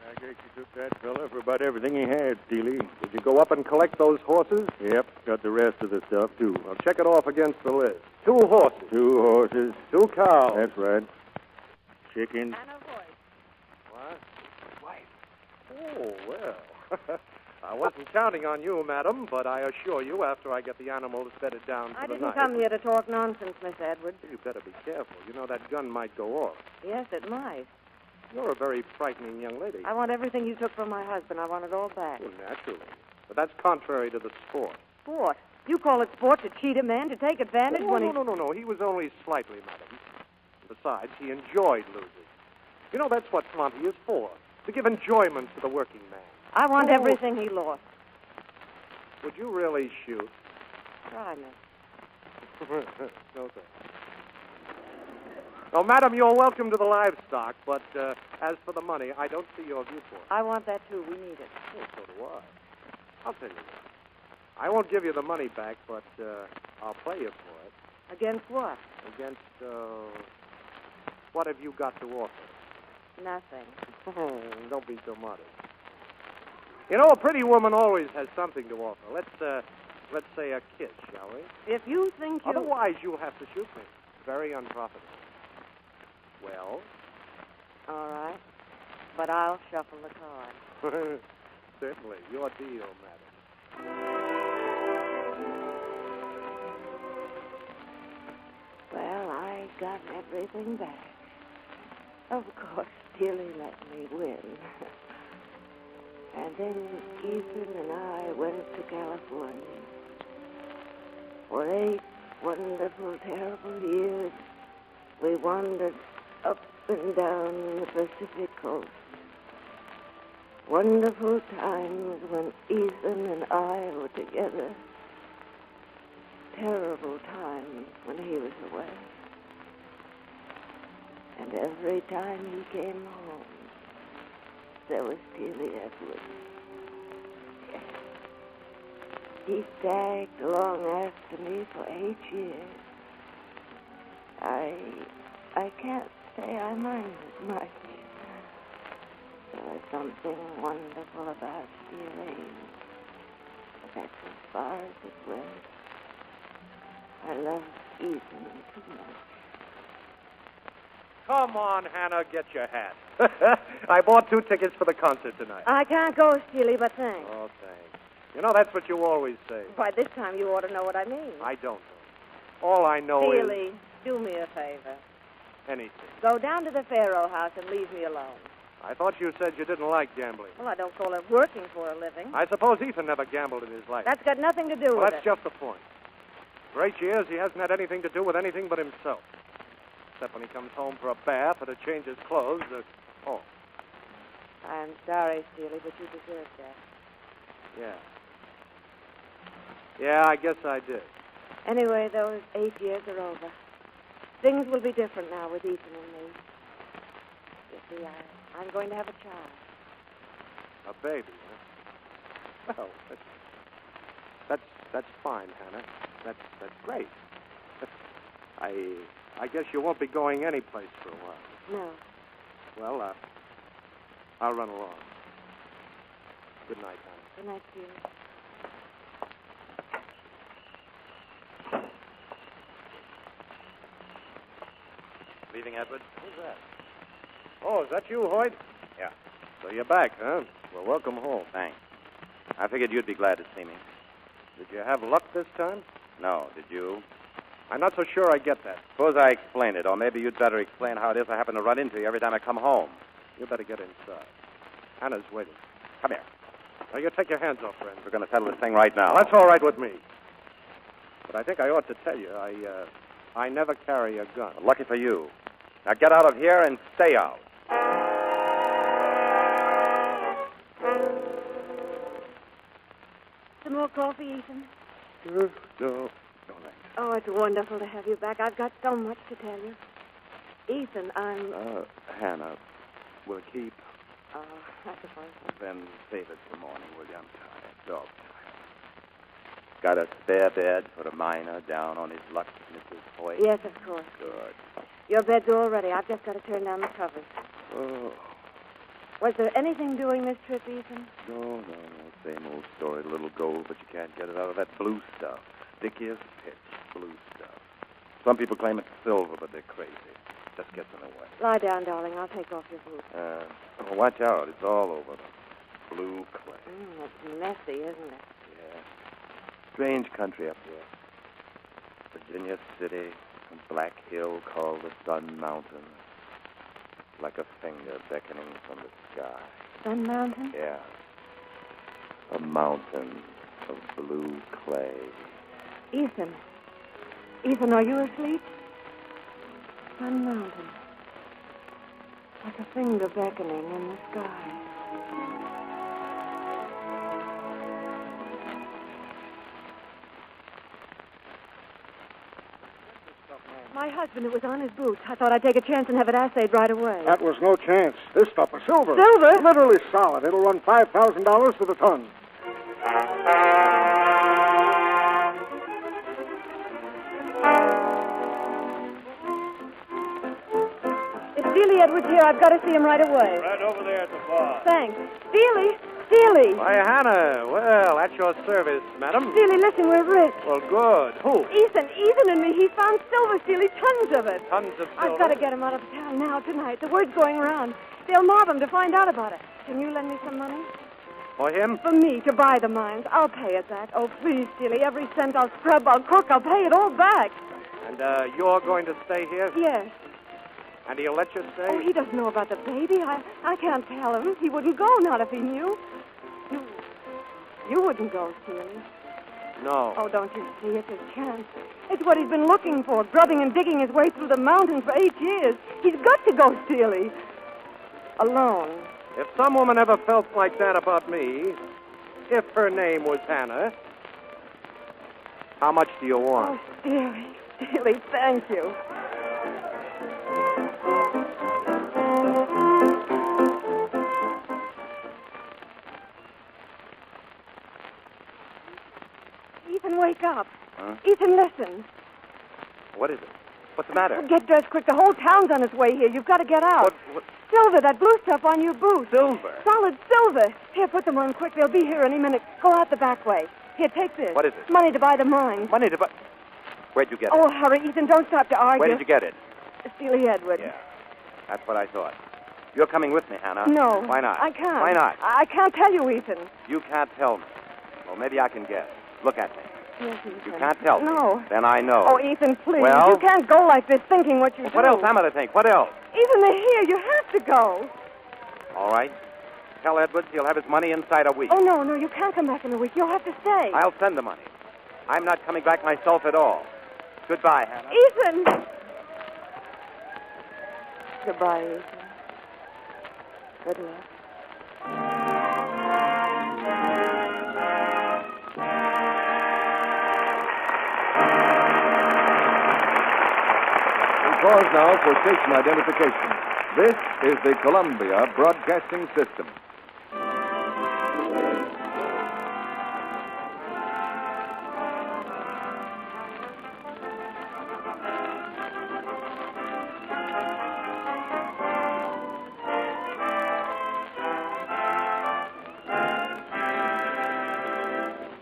S9: I guess you took that fella for about everything he had, Steely.
S2: Did you go up and collect those horses?
S9: Yep, got the rest of the stuff, too.
S2: I'll check it off against the list. 2 horses.
S9: 2 horses.
S2: 2 cows.
S9: That's right. Chickens.
S2: What? Wife. Oh, well. I wasn't counting on you, madam, but I assure you, after I get the animals bedded down for
S4: I
S2: the
S4: didn't
S2: night...
S4: come here to talk nonsense, Miss Edwards.
S2: You better be careful. You know that gun might go off.
S4: Yes, it might.
S2: You're a very frightening young lady.
S4: I want everything you took from my husband. I want it all back.
S2: Well, naturally. But that's contrary to the sport.
S4: Sport? You call it sport to cheat a man, to take advantage
S10: Oh,
S4: when
S10: no. He was only slightly, madam. Besides, he enjoyed losing. You know, that's what Monty is for, to give enjoyment to the working man.
S4: I want everything he lost.
S10: Would you really shoot?
S4: Try, miss.
S10: No, sir. Oh, madam, you're welcome to the livestock, but as for the money, I don't see your viewpoint.
S4: I want that, too. We need it.
S10: Oh, so do I. I'll tell you what. I won't give you the money back, but I'll play you for it.
S4: Against what?
S10: Against, what have you got to offer?
S4: Nothing.
S10: Oh, don't be so modest. You know, a pretty woman always has something to offer. Let's say a kiss, shall we?
S4: If you think you...
S10: Otherwise, you'll have to shoot me. Very unprofitable. Well?
S4: All right. But I'll shuffle the cards.
S10: Certainly. Your deal, madam.
S3: Well, I got everything back. Of course, Tilly let me win. And then Ethan and I went to California. For 8 wonderful, terrible years, we wandered up and down the Pacific coast. Wonderful times when Ethan and I were together. Terrible times when he was away. And every time he came home, there was Tilly Edwards. Yes. He tagged along after me for 8 years. I can't say I minded much. There was something wonderful about stealing. But that's as far as it went. I loved Ethan too much.
S10: Come on, Hannah, get your hat. I bought 2 tickets for the concert tonight.
S4: I can't go, Steely, but thanks.
S10: Oh, thanks. You know, that's what you always say.
S4: By this time, you ought to know what I mean.
S10: I don't know. All I know
S4: Steely, do me a favor.
S10: anything.
S4: Go down to the Faro house and leave me alone.
S10: I thought you said you didn't like gambling.
S4: Well, I don't call it working for a living.
S10: I suppose Ethan never gambled in his life.
S4: That's got nothing to do
S10: Well,
S4: with
S10: that's
S4: it.
S10: just the point. For 8 years, he hasn't had anything to do with anything but himself. Except when he comes home for a bath or to change his clothes. Oh,
S4: I'm sorry, Steely, but you deserve that.
S10: yeah. Yeah, I guess I did.
S4: Anyway, those 8 years are over. Things will be different now with Ethan and me. You see, I'm going to have a child.
S10: A baby, huh? Well, that's fine, Hannah. That's great. I guess you won't be going anyplace for a while.
S4: No.
S10: Well, I'll run along. Good night, Hannah.
S4: Good night, Steely.
S5: Leaving, Edward?
S10: Who's that? Oh, is that you, Hoyt?
S5: Yeah.
S10: So you're back, huh? Well, welcome home.
S5: Thanks. I figured you'd be glad to see me.
S10: Did you have luck this time?
S5: No, did you?
S10: I'm not so sure I get that.
S5: Suppose I explain it, or maybe you'd better explain how it is I happen to run into you every time I come home.
S10: You better get inside. Hannah's waiting.
S5: Come here.
S10: Now, you take your hands off, friend.
S5: We're going to settle this thing right now.
S10: Well, that's all right with me. But I think I ought to tell you, I never carry a gun.
S5: Lucky for you. Now get out of here and stay out.
S4: Some more coffee, Ethan?
S10: No, thanks.
S4: Oh, it's wonderful to have you back. I've got so much to tell you. Ethan, I'm...
S5: Hannah, we'll keep,
S4: Oh, I suppose so.
S5: then save it for morning, will you? I'm tired. Dog tired. Got a spare bed for a miner down on his luck, Mrs. Hoyt?
S4: Yes, of course.
S5: Good.
S4: Your bed's all ready. I've just got to turn down the covers.
S5: Oh,
S4: Was there anything doing this trip, Ethan?
S5: no. Same old story, a little gold, but you can't get it out of that blue stuff. Thick as pitch, blue stuff. Some people claim it's silver, but they're crazy. Just gets in the way.
S4: Lie down, darling. I'll take off your boots.
S5: Watch out. It's all over the blue clay.
S4: It's messy, isn't it?
S5: Yeah. Strange country up here. Virginia City, a black hill called the Sun Mountain. Like a finger beckoning from the sky.
S4: Sun Mountain?
S5: Yeah. A mountain of blue clay.
S4: Ethan. Ethan, are you asleep? Sun Mountain. Like a finger beckoning in the sky. My husband, it was on his boots. I thought I'd take a chance and have it assayed right away.
S10: That was no chance. This stuff is silver.
S4: Silver?
S10: Literally solid. It'll run $5,000 to the ton.
S4: It's Steely Edwards here. I've got to see him right away.
S9: Right over there at the bar.
S4: Thanks. Steely! Steely!
S10: Why, Hannah. Well, at your service, madam.
S4: Steely, listen, we're rich.
S10: Well, good. Who?
S4: Ethan and me. He found silver, Steely, tons of it.
S10: Tons of silver.
S4: I've got to get him out of town now, tonight. The word's going around. They'll mob him to find out about it. Can you lend me some money?
S10: For him?
S4: For me, to buy the mines. I'll pay it back. Oh, please, Steely, every cent I'll scrub, I'll cook, I'll pay it all back.
S10: And you're going to stay here?
S4: Yes.
S10: And he'll let you stay?
S4: Oh, he doesn't know about the baby. I can't tell him. He wouldn't go, not if he knew. You wouldn't go, Steely.
S10: No.
S4: Oh, don't you see? It's his chance. It's what he's been looking for, grubbing and digging his way through the mountains for 8 years. He's got to go, Steely. Alone.
S10: If some woman ever felt like that about me, if her name was Hannah, how much do you want?
S4: Oh, Steely, thank you. Ethan, wake up.
S5: Huh?
S4: Ethan, listen.
S5: What is it? What's the matter?
S4: Get dressed quick. The whole town's on its way here. You've got to get out.
S5: What?
S4: Silver, that blue stuff on your boots.
S5: Silver?
S4: Solid silver. Here, put them on quick. They'll be here any minute. Go out the back way. Here, take this.
S5: What is it?
S4: Money to buy the mine.
S5: Money to buy... Where'd you get it?
S4: Oh, hurry, Ethan. Don't stop to argue.
S5: Where did you get it?
S4: Steely Edwards.
S5: Yeah. That's what I thought. You're coming with me, Hannah.
S4: No.
S5: Why not?
S4: I can't.
S5: Why not?
S4: I can't tell you, Ethan.
S5: You can't tell me. Well, maybe I can guess. Look at me.
S4: Yes, Ethan.
S5: You can't tell me.
S4: No.
S5: Then I know.
S4: Oh, Ethan, please.
S5: Well?
S4: You can't go like this thinking what you do.
S5: What else am I to think? What else?
S4: Ethan, they're here. You have to go.
S5: All right. Tell Edwards he'll have his money inside a week.
S4: Oh, no, you can't come back in a week. You'll have to stay.
S5: I'll send the money. I'm not coming back myself at all. Goodbye, Hannah.
S4: Ethan! Goodbye, Ethan. Good luck.
S1: We pause now for station identification. This is the Columbia Broadcasting System.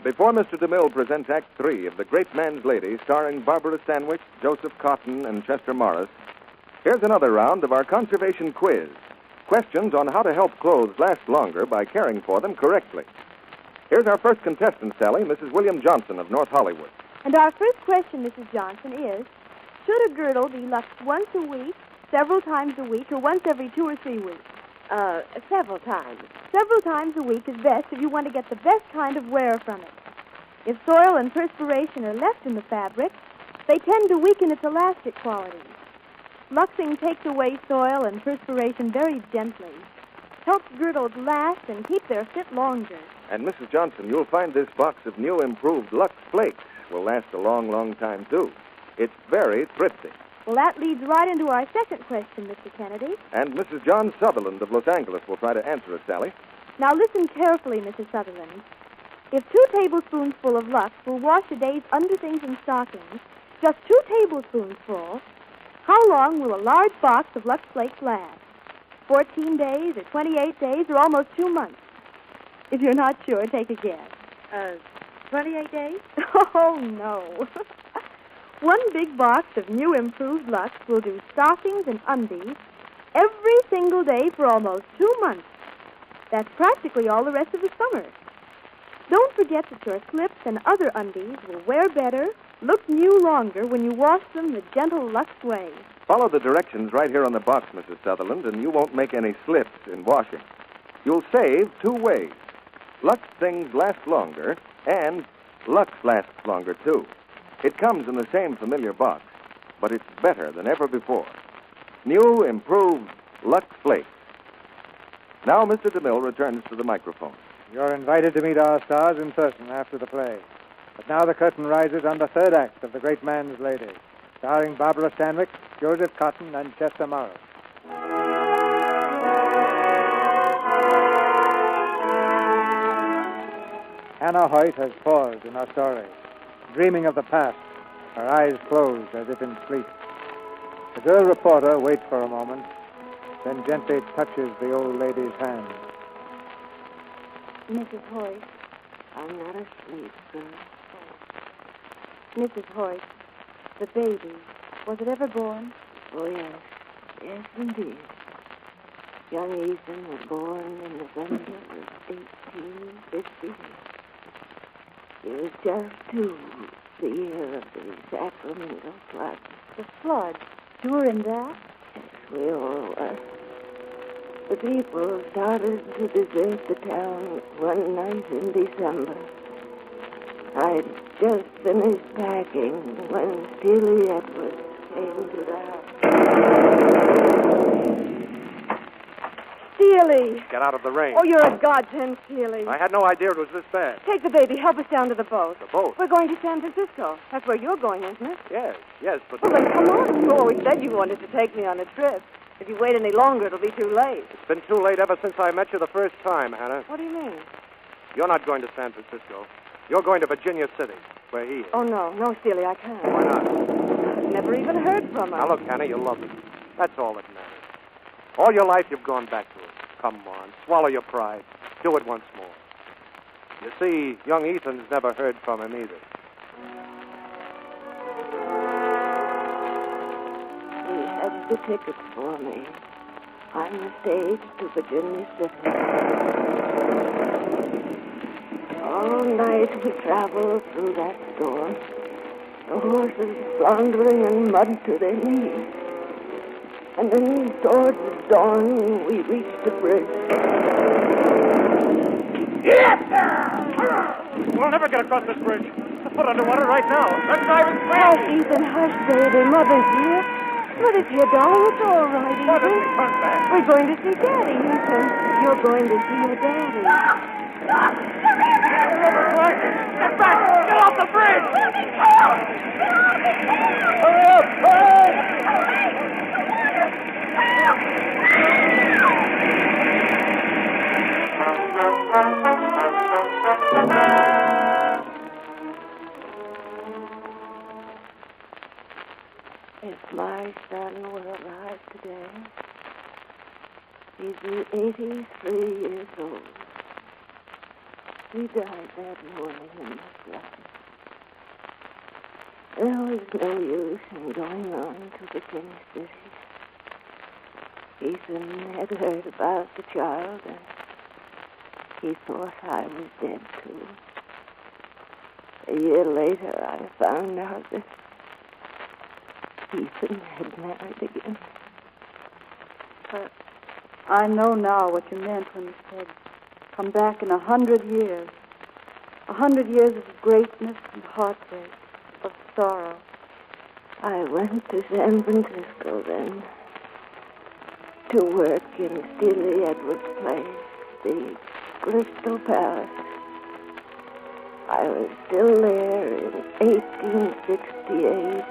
S1: Before Mr. DeMille presents Act 3 of The Great Man's Lady, starring Barbara Stanwyck, Joseph Cotton, and Chester Morris, here's another round of our conservation quiz. Questions on how to help clothes last longer by caring for them correctly. Here's our first contestant, Sally, Mrs. William Johnson of North Hollywood.
S8: And our first question, Mrs. Johnson, is, should a girdle be luxed once a week, several times a week, or once every 2 or 3 weeks?
S4: Several times.
S8: Several times a week is best if you want to get the best kind of wear from it. If soil and perspiration are left in the fabric, they tend to weaken its elastic qualities. Luxing takes away soil and perspiration very gently, helps girdles last and keep their fit longer.
S1: And, Mrs. Johnson, you'll find this box of new improved Lux Flakes will last a long, long time, too. It's very thrifty.
S8: Well, that leads right into our second question, Mr. Kennedy.
S1: And Mrs. John Sutherland of Los Angeles will try to answer it, Sally.
S8: Now listen carefully, Mrs. Sutherland. If 2 tablespoons full of Lux will wash a day's underthings and stockings, just 2 tablespoons full, how long will a large box of Lux Flakes last? 14 days, or 28 days, or almost 2 months? If you're not sure, take a guess.
S4: 28 days?
S8: Oh, no. 1 big box of new improved Lux will do stockings and undies every single day for almost 2 months. That's practically all the rest of the summer. Don't forget that your slips and other undies will wear better, look new longer when you wash them the gentle Lux way.
S1: Follow the directions right here on the box, Mrs. Sutherland, and you won't make any slips in washing. You'll save 2 ways. Lux things last longer, and Lux lasts longer, too. It comes in the same familiar box, but it's better than ever before. New, improved Lux Flakes. Now Mr. DeMille returns to the microphone.
S2: You're invited to meet our stars in person after the play. But now the curtain rises on the third act of The Great Man's Lady, starring Barbara Stanwyck, Joseph Cotton, and Chester Morris. Hannah Hoyt has paused in her story, dreaming of the past, her eyes closed as if in sleep. The girl reporter waits for a moment, then gently touches the old lady's hand.
S8: Mrs. Hoyt.
S3: I'm not asleep, girl.
S8: Mrs. Hoyt, the baby, was it ever born?
S3: Oh, yes. Yes, indeed. Young Ethan was born in November of 1858. He was just 2, the year of the Sacramento flood.
S8: The flood? You were in that?
S3: Yes, we all were. The people started to desert the town one night in December. I'd just finished packing when Steely Edwards came to the house.
S8: Steely!
S10: Get out of the rain.
S8: Oh, you're a godsend, Steely.
S10: I had no idea it was this bad.
S8: Take the baby. Help us down to the boat.
S10: The boat?
S8: We're going to San Francisco. That's where you're going, isn't it?
S10: Yes, but...
S8: Well, then come on. You always said you wanted to take me on a trip. If you wait any longer, it'll be too late.
S10: It's been too late ever since I met you the first time, Hannah.
S8: What do you mean?
S10: You're not going to San Francisco. You're going to Virginia City, where he is.
S8: Oh, no, Steely, I can't.
S10: Why not?
S8: I've never even heard from her.
S10: Now, look, Hannah, you love him. That's all that matters. All your life, you've gone back to him. Come on, swallow your pride. Do it once more. You see, young Ethan's never heard from him either.
S3: He had the tickets for me on the stage to Virginia City. All night we traveled through that storm, the horses floundering in mud to their knees. And then towards dawn, we reached the bridge.
S10: Yes, sir! We'll never get across this bridge. The foot underwater right now. Let's dive in
S3: Oh, Ethan, hush, baby. Mother's here. Mother's here, darling. It's all right, Ethan.
S10: Mother, come back.
S3: We're going to see Daddy, Ethan. You're going to see your daddy.
S10: Get back! Get off the bridge! Hurry up! Hurry!
S3: If my son were alive today, he'd be 83 years old. He died that morning in the flood. There was no use in going on to Virginia City. Ethan had heard about the child, and he thought I was dead, too. A year later, I found out that Ethan had married again.
S11: I know now what you meant when you said, come back in 100 years. 100 years of greatness and heartbreak, of sorrow.
S3: I went to San Francisco then to work in Steely Edwards' place, the Crystal Palace. I was still there in 1868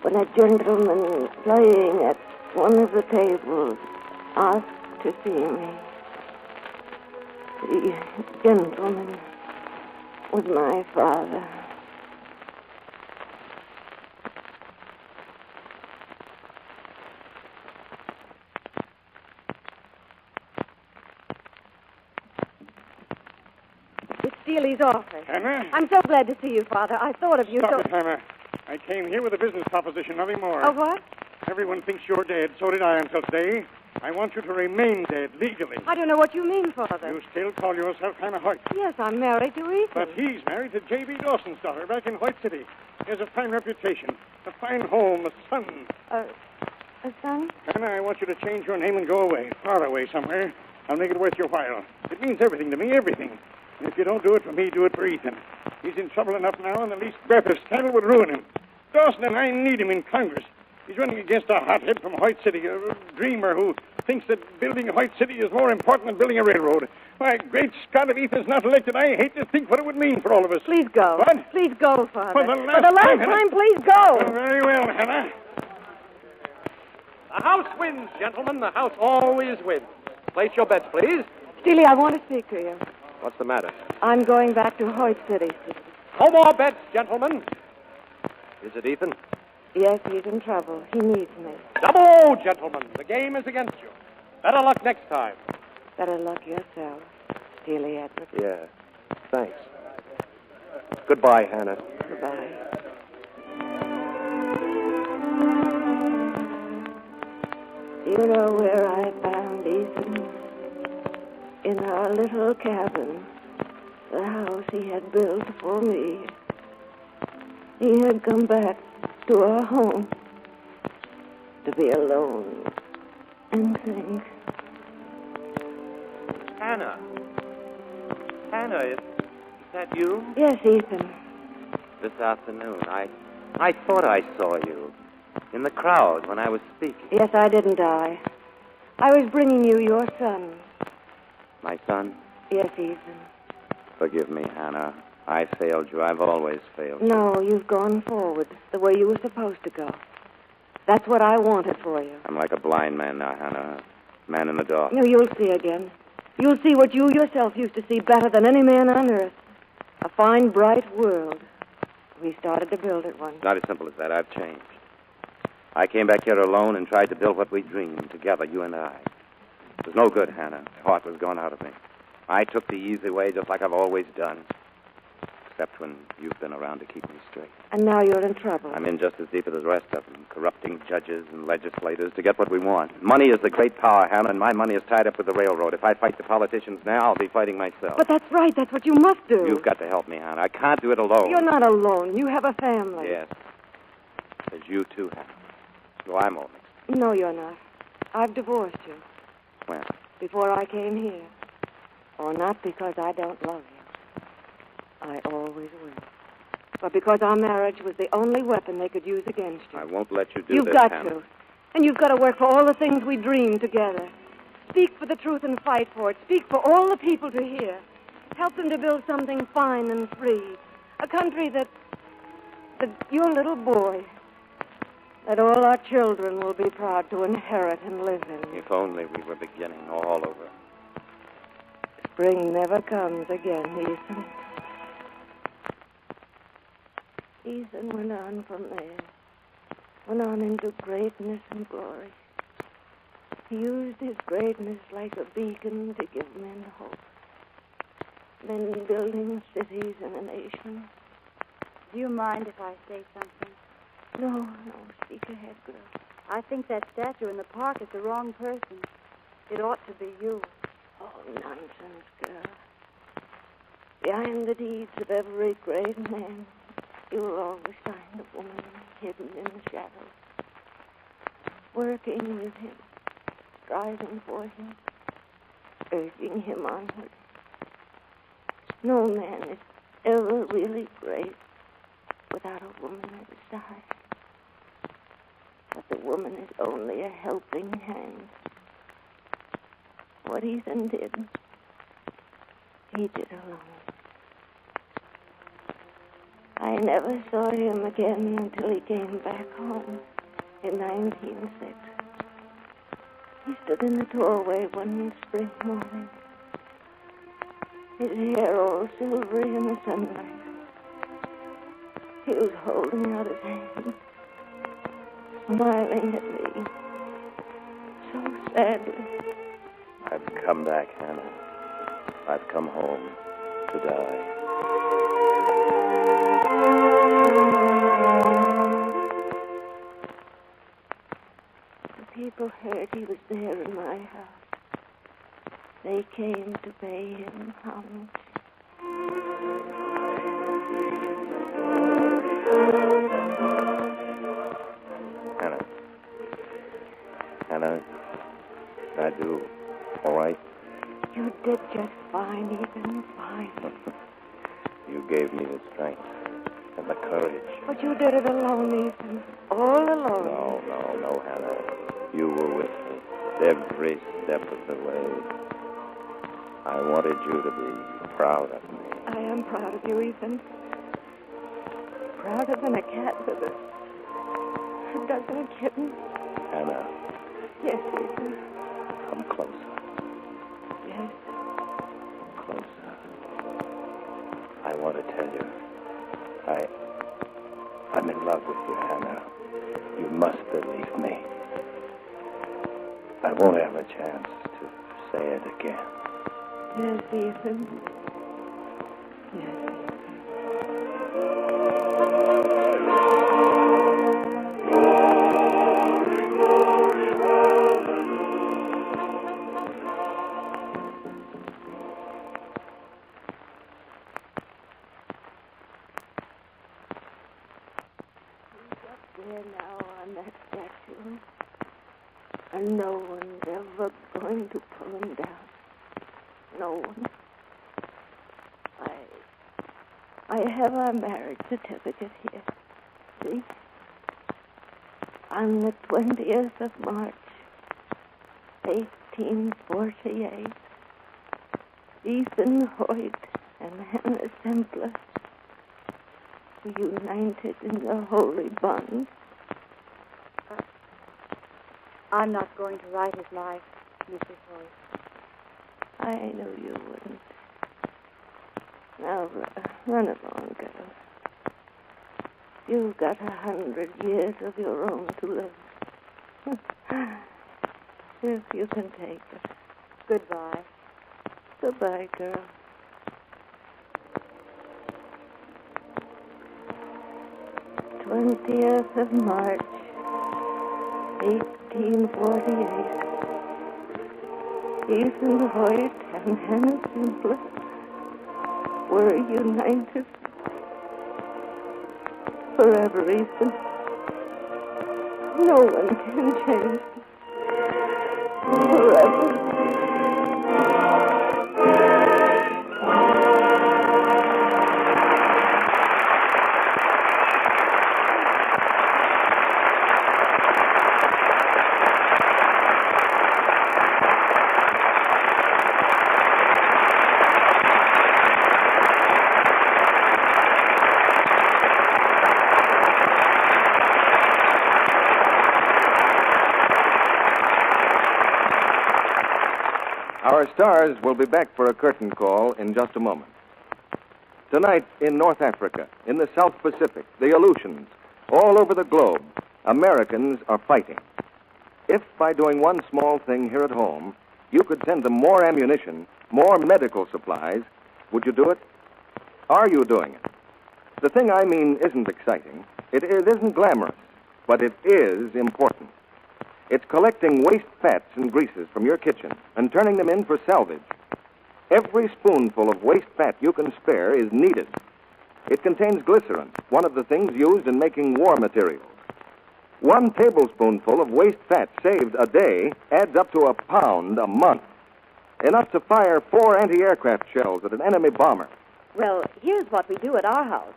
S3: when a gentleman playing at one of the tables asked to see me. The gentleman was my father.
S8: It's Steely's office.
S9: Hannah?
S8: I'm so glad to see you, Father. I thought of you
S9: Stop it, Hannah. I came here with a business proposition, nothing more.
S8: Oh, what?
S9: Everyone thinks you're dead. So did I until today. I want you to remain dead, legally.
S8: I don't know what you mean, Father.
S9: You still call yourself Hannah Hoyt.
S8: Yes, I'm married to Ethan.
S9: But he's married to J.B. Dawson's daughter back in White City. He has a fine reputation, a fine home, a son.
S8: A son?
S9: Hannah, I want you to change your name and go away, far away somewhere. I'll make it worth your while. It means everything to me, everything. And if you don't do it for me, do it for Ethan. He's in trouble enough now, and the least breath of scandal would ruin him. Dawson and I need him in Congress. He's running against a hothead from White City, a dreamer who thinks that building White City is more important than building a railroad. Why, great Scott, if Ethan's not elected, I hate to think what it would mean for all of us.
S8: Please go.
S9: What?
S8: Please go, Father.
S9: For the last
S8: time,
S9: Hannah.
S8: please go.
S9: Well, very well, Hannah.
S10: The house wins, gentlemen. The house always wins. Place your bets, please.
S4: Steely, I want to speak to you.
S10: What's the matter?
S4: I'm going back to Hoyt City.
S10: No more bets, gentlemen. Is it Ethan?
S4: Yes, he's in trouble. He needs me.
S10: Double, gentlemen. The game is against you. Better luck next time.
S4: Better luck yourself, Steely Edwards.
S10: Yeah. Thanks. Goodbye, Hannah.
S4: Goodbye. You know where I found Ethan? In our little cabin, the house he had built for me. He had come back to our home to be alone and think.
S5: Hannah. Hannah, is that you?
S4: Yes, Ethan.
S5: This afternoon, I thought I saw you in the crowd when I was speaking.
S4: Yes, I didn't die. I was bringing you your son.
S5: My son?
S4: Yes, Ethan.
S5: Forgive me, Hannah. I failed you. I've always failed you.
S4: No, you've gone forward the way you were supposed to go. That's what I wanted for you.
S5: I'm like a blind man now, Hannah. Man in the dark.
S4: No, you'll see again. You'll see what you yourself used to see better than any man on earth. A fine, bright world. We started to build it once.
S5: Not as simple as that. I've changed. I came back here alone and tried to build what we dreamed together, you and I. It was no good, Hannah. The heart was gone out of me. I took the easy way just like I've always done. Except when you've been around to keep me straight.
S4: And now you're in trouble.
S5: I'm in just as deep as the rest of them, corrupting judges and legislators to get what we want. Money is the great power, Hannah, and my money is tied up with the railroad. If I fight the politicians now, I'll be fighting myself.
S4: But that's right. That's what you must do.
S5: You've got to help me, Hannah. I can't do it alone.
S4: You're not alone. You have a family.
S5: Yes. As you too, Hannah. No, I'm all mixed.
S4: No, you're not. I've divorced you.
S5: When?
S4: Before I came here. Or not because I don't love you. I always will. But because our marriage was the only weapon they could use against you.
S5: I won't let you do
S4: You've
S5: this,
S4: got
S5: Hannah.
S4: to. And you've got to work for all the things we dreamed together. Speak for the truth and fight for it. Speak for all the people to hear. Help them to build something fine and free. A country that your little boy, that all our children will be proud to inherit and live in.
S5: If only we were beginning all over.
S4: Spring never comes again, Ethan. Ethan went on from there. Went on into greatness and glory. He used his greatness like a beacon to give men hope. Men building cities and a nation.
S8: Do you mind if I say something?
S4: No, speak ahead, girl.
S8: I think that statue in the park is the wrong person. It ought to be you.
S4: Oh, nonsense, girl. Behind the deeds of every great man, you will always find a woman hidden in the shadows, working with him, striving for him, urging him onward. No man is ever really great without a woman at his side. But the woman is only a helping hand. What Ethan did, he did alone. I never saw him again until he came back home in 1906. He stood in the doorway one spring morning, his hair all silvery in the sunlight. He was holding out his hand, smiling at me, so sadly.
S5: I've come back, Hannah. I've come home to die.
S4: The people heard he was there in my house. They came to pay him homage. Hannah, I do. All right? You did
S3: did just fine, Ethan, fine.
S5: You gave me the strength and the courage.
S3: But you did it alone, Ethan. All alone.
S5: No, Hannah. You were with me every step of the way. I wanted you to be proud of me.
S3: I am proud of you, Ethan. Prouder than a cat with a dozen of kittens.
S5: Hannah.
S3: Yes, Ethan.
S5: Come closer.
S3: Yes.
S5: Closer. I want to tell you. I'm in love with you, Hannah. You must believe me. I won't have a chance to say it again.
S3: Yes, Ethan. Yes. There now on that statue. And no one's ever going to pull him down. No one. I have our marriage certificate here. See? On the 20th of March, 1848, Ethan Hoyt and Hannah Simpler united in the holy bond.
S8: I'm not going to write his life, Mrs. Hoyt.
S3: I knew you wouldn't. Now, run along, girl. You've got 100 years of your own to live. If you can take it.
S8: Goodbye.
S3: Goodbye, girl. "20th of March, 1848. Ethan Hoyt and Hannah Simpler were united. Forever, Ethan. No one can change. Forever.
S1: Our stars will be back for a curtain call in just a moment. Tonight, in North Africa, in the South Pacific, the Aleutians, all over the globe, Americans are fighting. If by doing one small thing here at home, you could send them more ammunition, more medical supplies, would you do it? Are you doing it? The thing I mean isn't exciting. It isn't glamorous, but it is important. It's collecting waste fats and greases from your kitchen and turning them in for salvage. Every spoonful of waste fat you can spare is needed. It contains glycerin, one of the things used in making war materials. 1 tablespoonful of waste fat saved a day adds up to 1 pound a month. Enough to fire 4 anti-aircraft shells at an enemy bomber.
S8: Well, here's what we do at our house.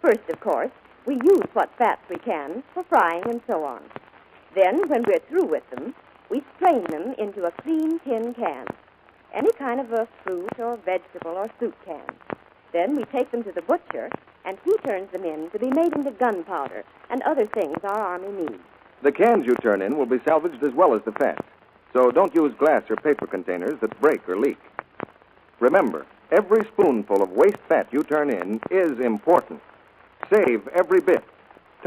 S8: First, of course, we use what fats we can for frying and so on. Then, when we're through with them, we strain them into a clean tin can. Any kind of a fruit or vegetable or soup can. Then we take them to the butcher, and he turns them in to be made into gunpowder and other things our army needs.
S1: The cans you turn in will be salvaged as well as the fat. So don't use glass or paper containers that break or leak. Remember, every spoonful of waste fat you turn in is important. Save every bit.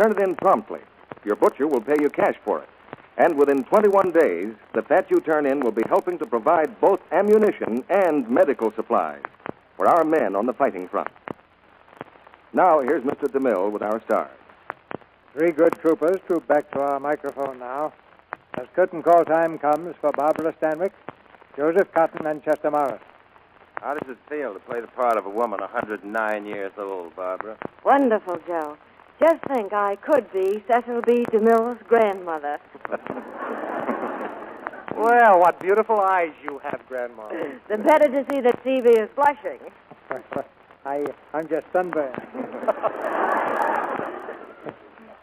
S1: Turn it in promptly. Your butcher will pay you cash for it. And within 21 days, the fat you turn in will be helping to provide both ammunition and medical supplies for our men on the fighting front. Now, here's Mr. DeMille with our stars.
S2: 3 good troopers troop back to our microphone now. As curtain call time comes for Barbara Stanwyck, Joseph Cotton, and Chester Morris.
S5: How does it feel to play the part of a woman 109 years old, Barbara?
S4: Wonderful, Joe. Just think I could be Cecil B. DeMille's grandmother.
S10: Well, what beautiful eyes you have, Grandma.
S4: The better to see that Stevie is blushing.
S2: I'm just sunburned.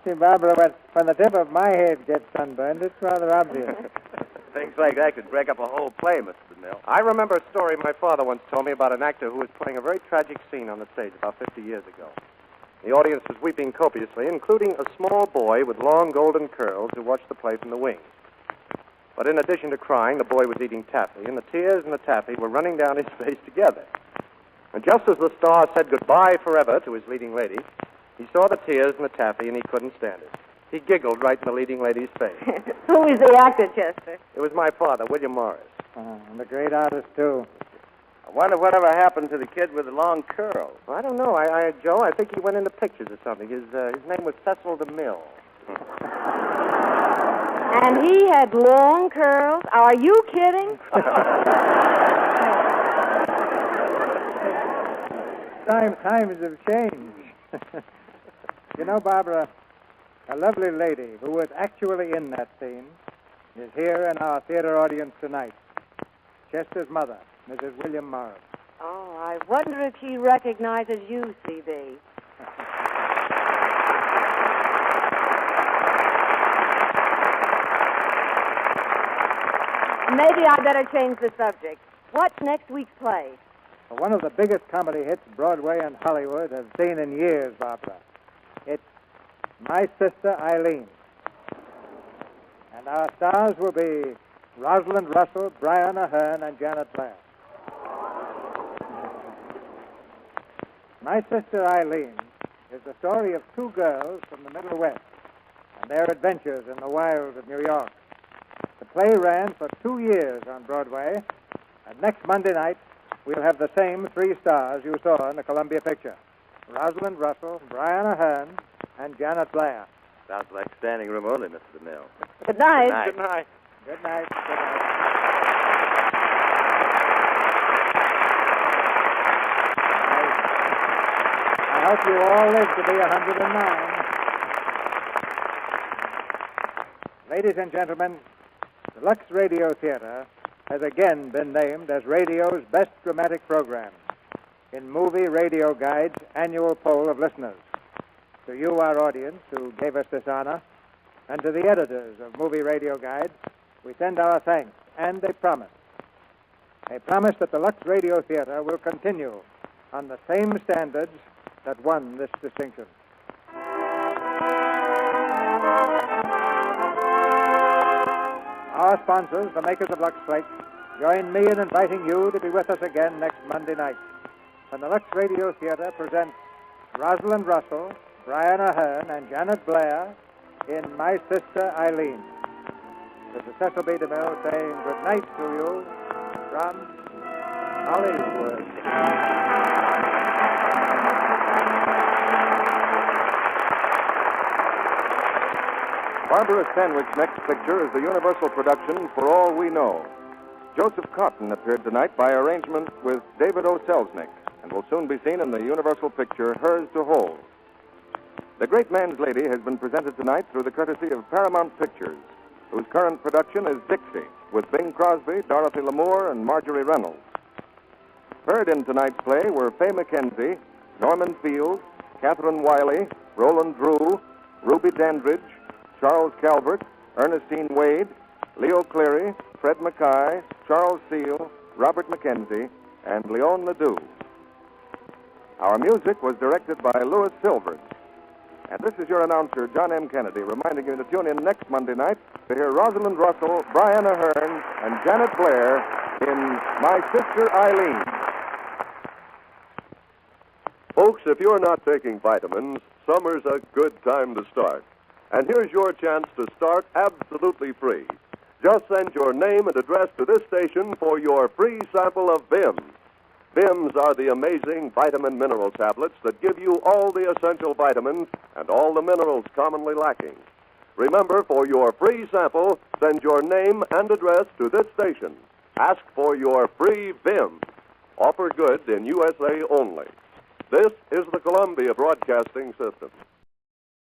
S2: See, Barbara, when the tip of my head gets sunburned, it's rather obvious.
S5: Things like that could break up a whole play, Mr. DeMille.
S10: I remember a story my father once told me about an actor who was playing a very tragic scene on the stage about 50 years ago. The audience was weeping copiously, including a small boy with long golden curls who watched the play from the wings. But in addition to crying, the boy was eating taffy, and the tears and the taffy were running down his face together. And just as the star said goodbye forever to his leading lady, he saw the tears and the taffy, and he couldn't stand it. He giggled right in the leading lady's face.
S4: Who is the actor, Chester?
S10: It was my father, William Morris.
S2: And a great artist, too.
S5: I wonder whatever happened to the kid with the long curls.
S10: Well, I don't know, Joe. I think he went into pictures or something. His name was Cecil DeMille.
S4: And he had long curls? Are you kidding?
S2: Times have changed. You know, Barbara, a lovely lady who was actually in that scene is here in our theater audience tonight. Chester's mother, Mrs. William Morris.
S4: Oh, I wonder if she recognizes you, C.B. Maybe I better change the subject. What's next week's play?
S2: One of the biggest comedy hits Broadway and Hollywood have seen in years, Barbara. It's My Sister Eileen. And our stars will be Rosalind Russell, Brian Aherne, and Janet Blair. My Sister Eileen is the story of two girls from the Middle West and their adventures in the wilds of New York. The play ran for 2 years on Broadway, and next Monday night we'll have the same 3 stars you saw in the Columbia picture. Rosalind Russell, Brian Aherne, and Janet Blair.
S5: Sounds like standing room only, Mr. DeMille.
S4: Good night.
S5: Good night.
S2: Good night. Good night. I hope you all live to be 109. Ladies and gentlemen, the Lux Radio Theater has again been named as radio's best dramatic program in Movie Radio Guide's annual poll of listeners. To you, our audience, who gave us this honor, and to the editors of Movie Radio Guide, we send our thanks and a promise. A promise that the Lux Radio Theater will continue on the same standards that won this distinction. Our sponsors, the makers of Lux Flakes, join me in inviting you to be with us again next Monday night when the Lux Radio Theater presents Rosalind Russell, Brian Aherne, and Janet Blair in My Sister Eileen. This is Cecil B. DeMille saying good night to you from Hollywood.
S1: Barbara Stanwyck's next picture is the Universal production For All We Know. Joseph Cotten appeared tonight by arrangement with David O. Selznick and will soon be seen in the Universal picture Hers to Hold. The Great Man's Lady has been presented tonight through the courtesy of Paramount Pictures, whose current production is Dixie, with Bing Crosby, Dorothy Lamour, and Marjorie Reynolds. Heard in tonight's play were Fay McKenzie, Norman Field, Catherine Wiley, Roland Drew, Ruby Dandridge, Charles Calvert, Ernestine Wade, Leo Cleary, Fred Mackay, Charles Seal, Robert McKenzie, and Leon Ledoux. Our music was directed by Louis Silvers. And this is your announcer, John M. Kennedy, reminding you to tune in next Monday night to hear Rosalind Russell, Brian Aherne, and Janet Blair in My Sister Eileen.
S12: Folks, if you're not taking vitamins, summer's a good time to start. And here's your chance to start absolutely free. Just send your name and address to this station for your free sample of Vims. Vims are the amazing vitamin mineral tablets that give you all the essential vitamins and all the minerals commonly lacking. Remember, for your free sample, send your name and address to this station. Ask for your free Vims. Offer good in USA only. This is the Columbia Broadcasting System.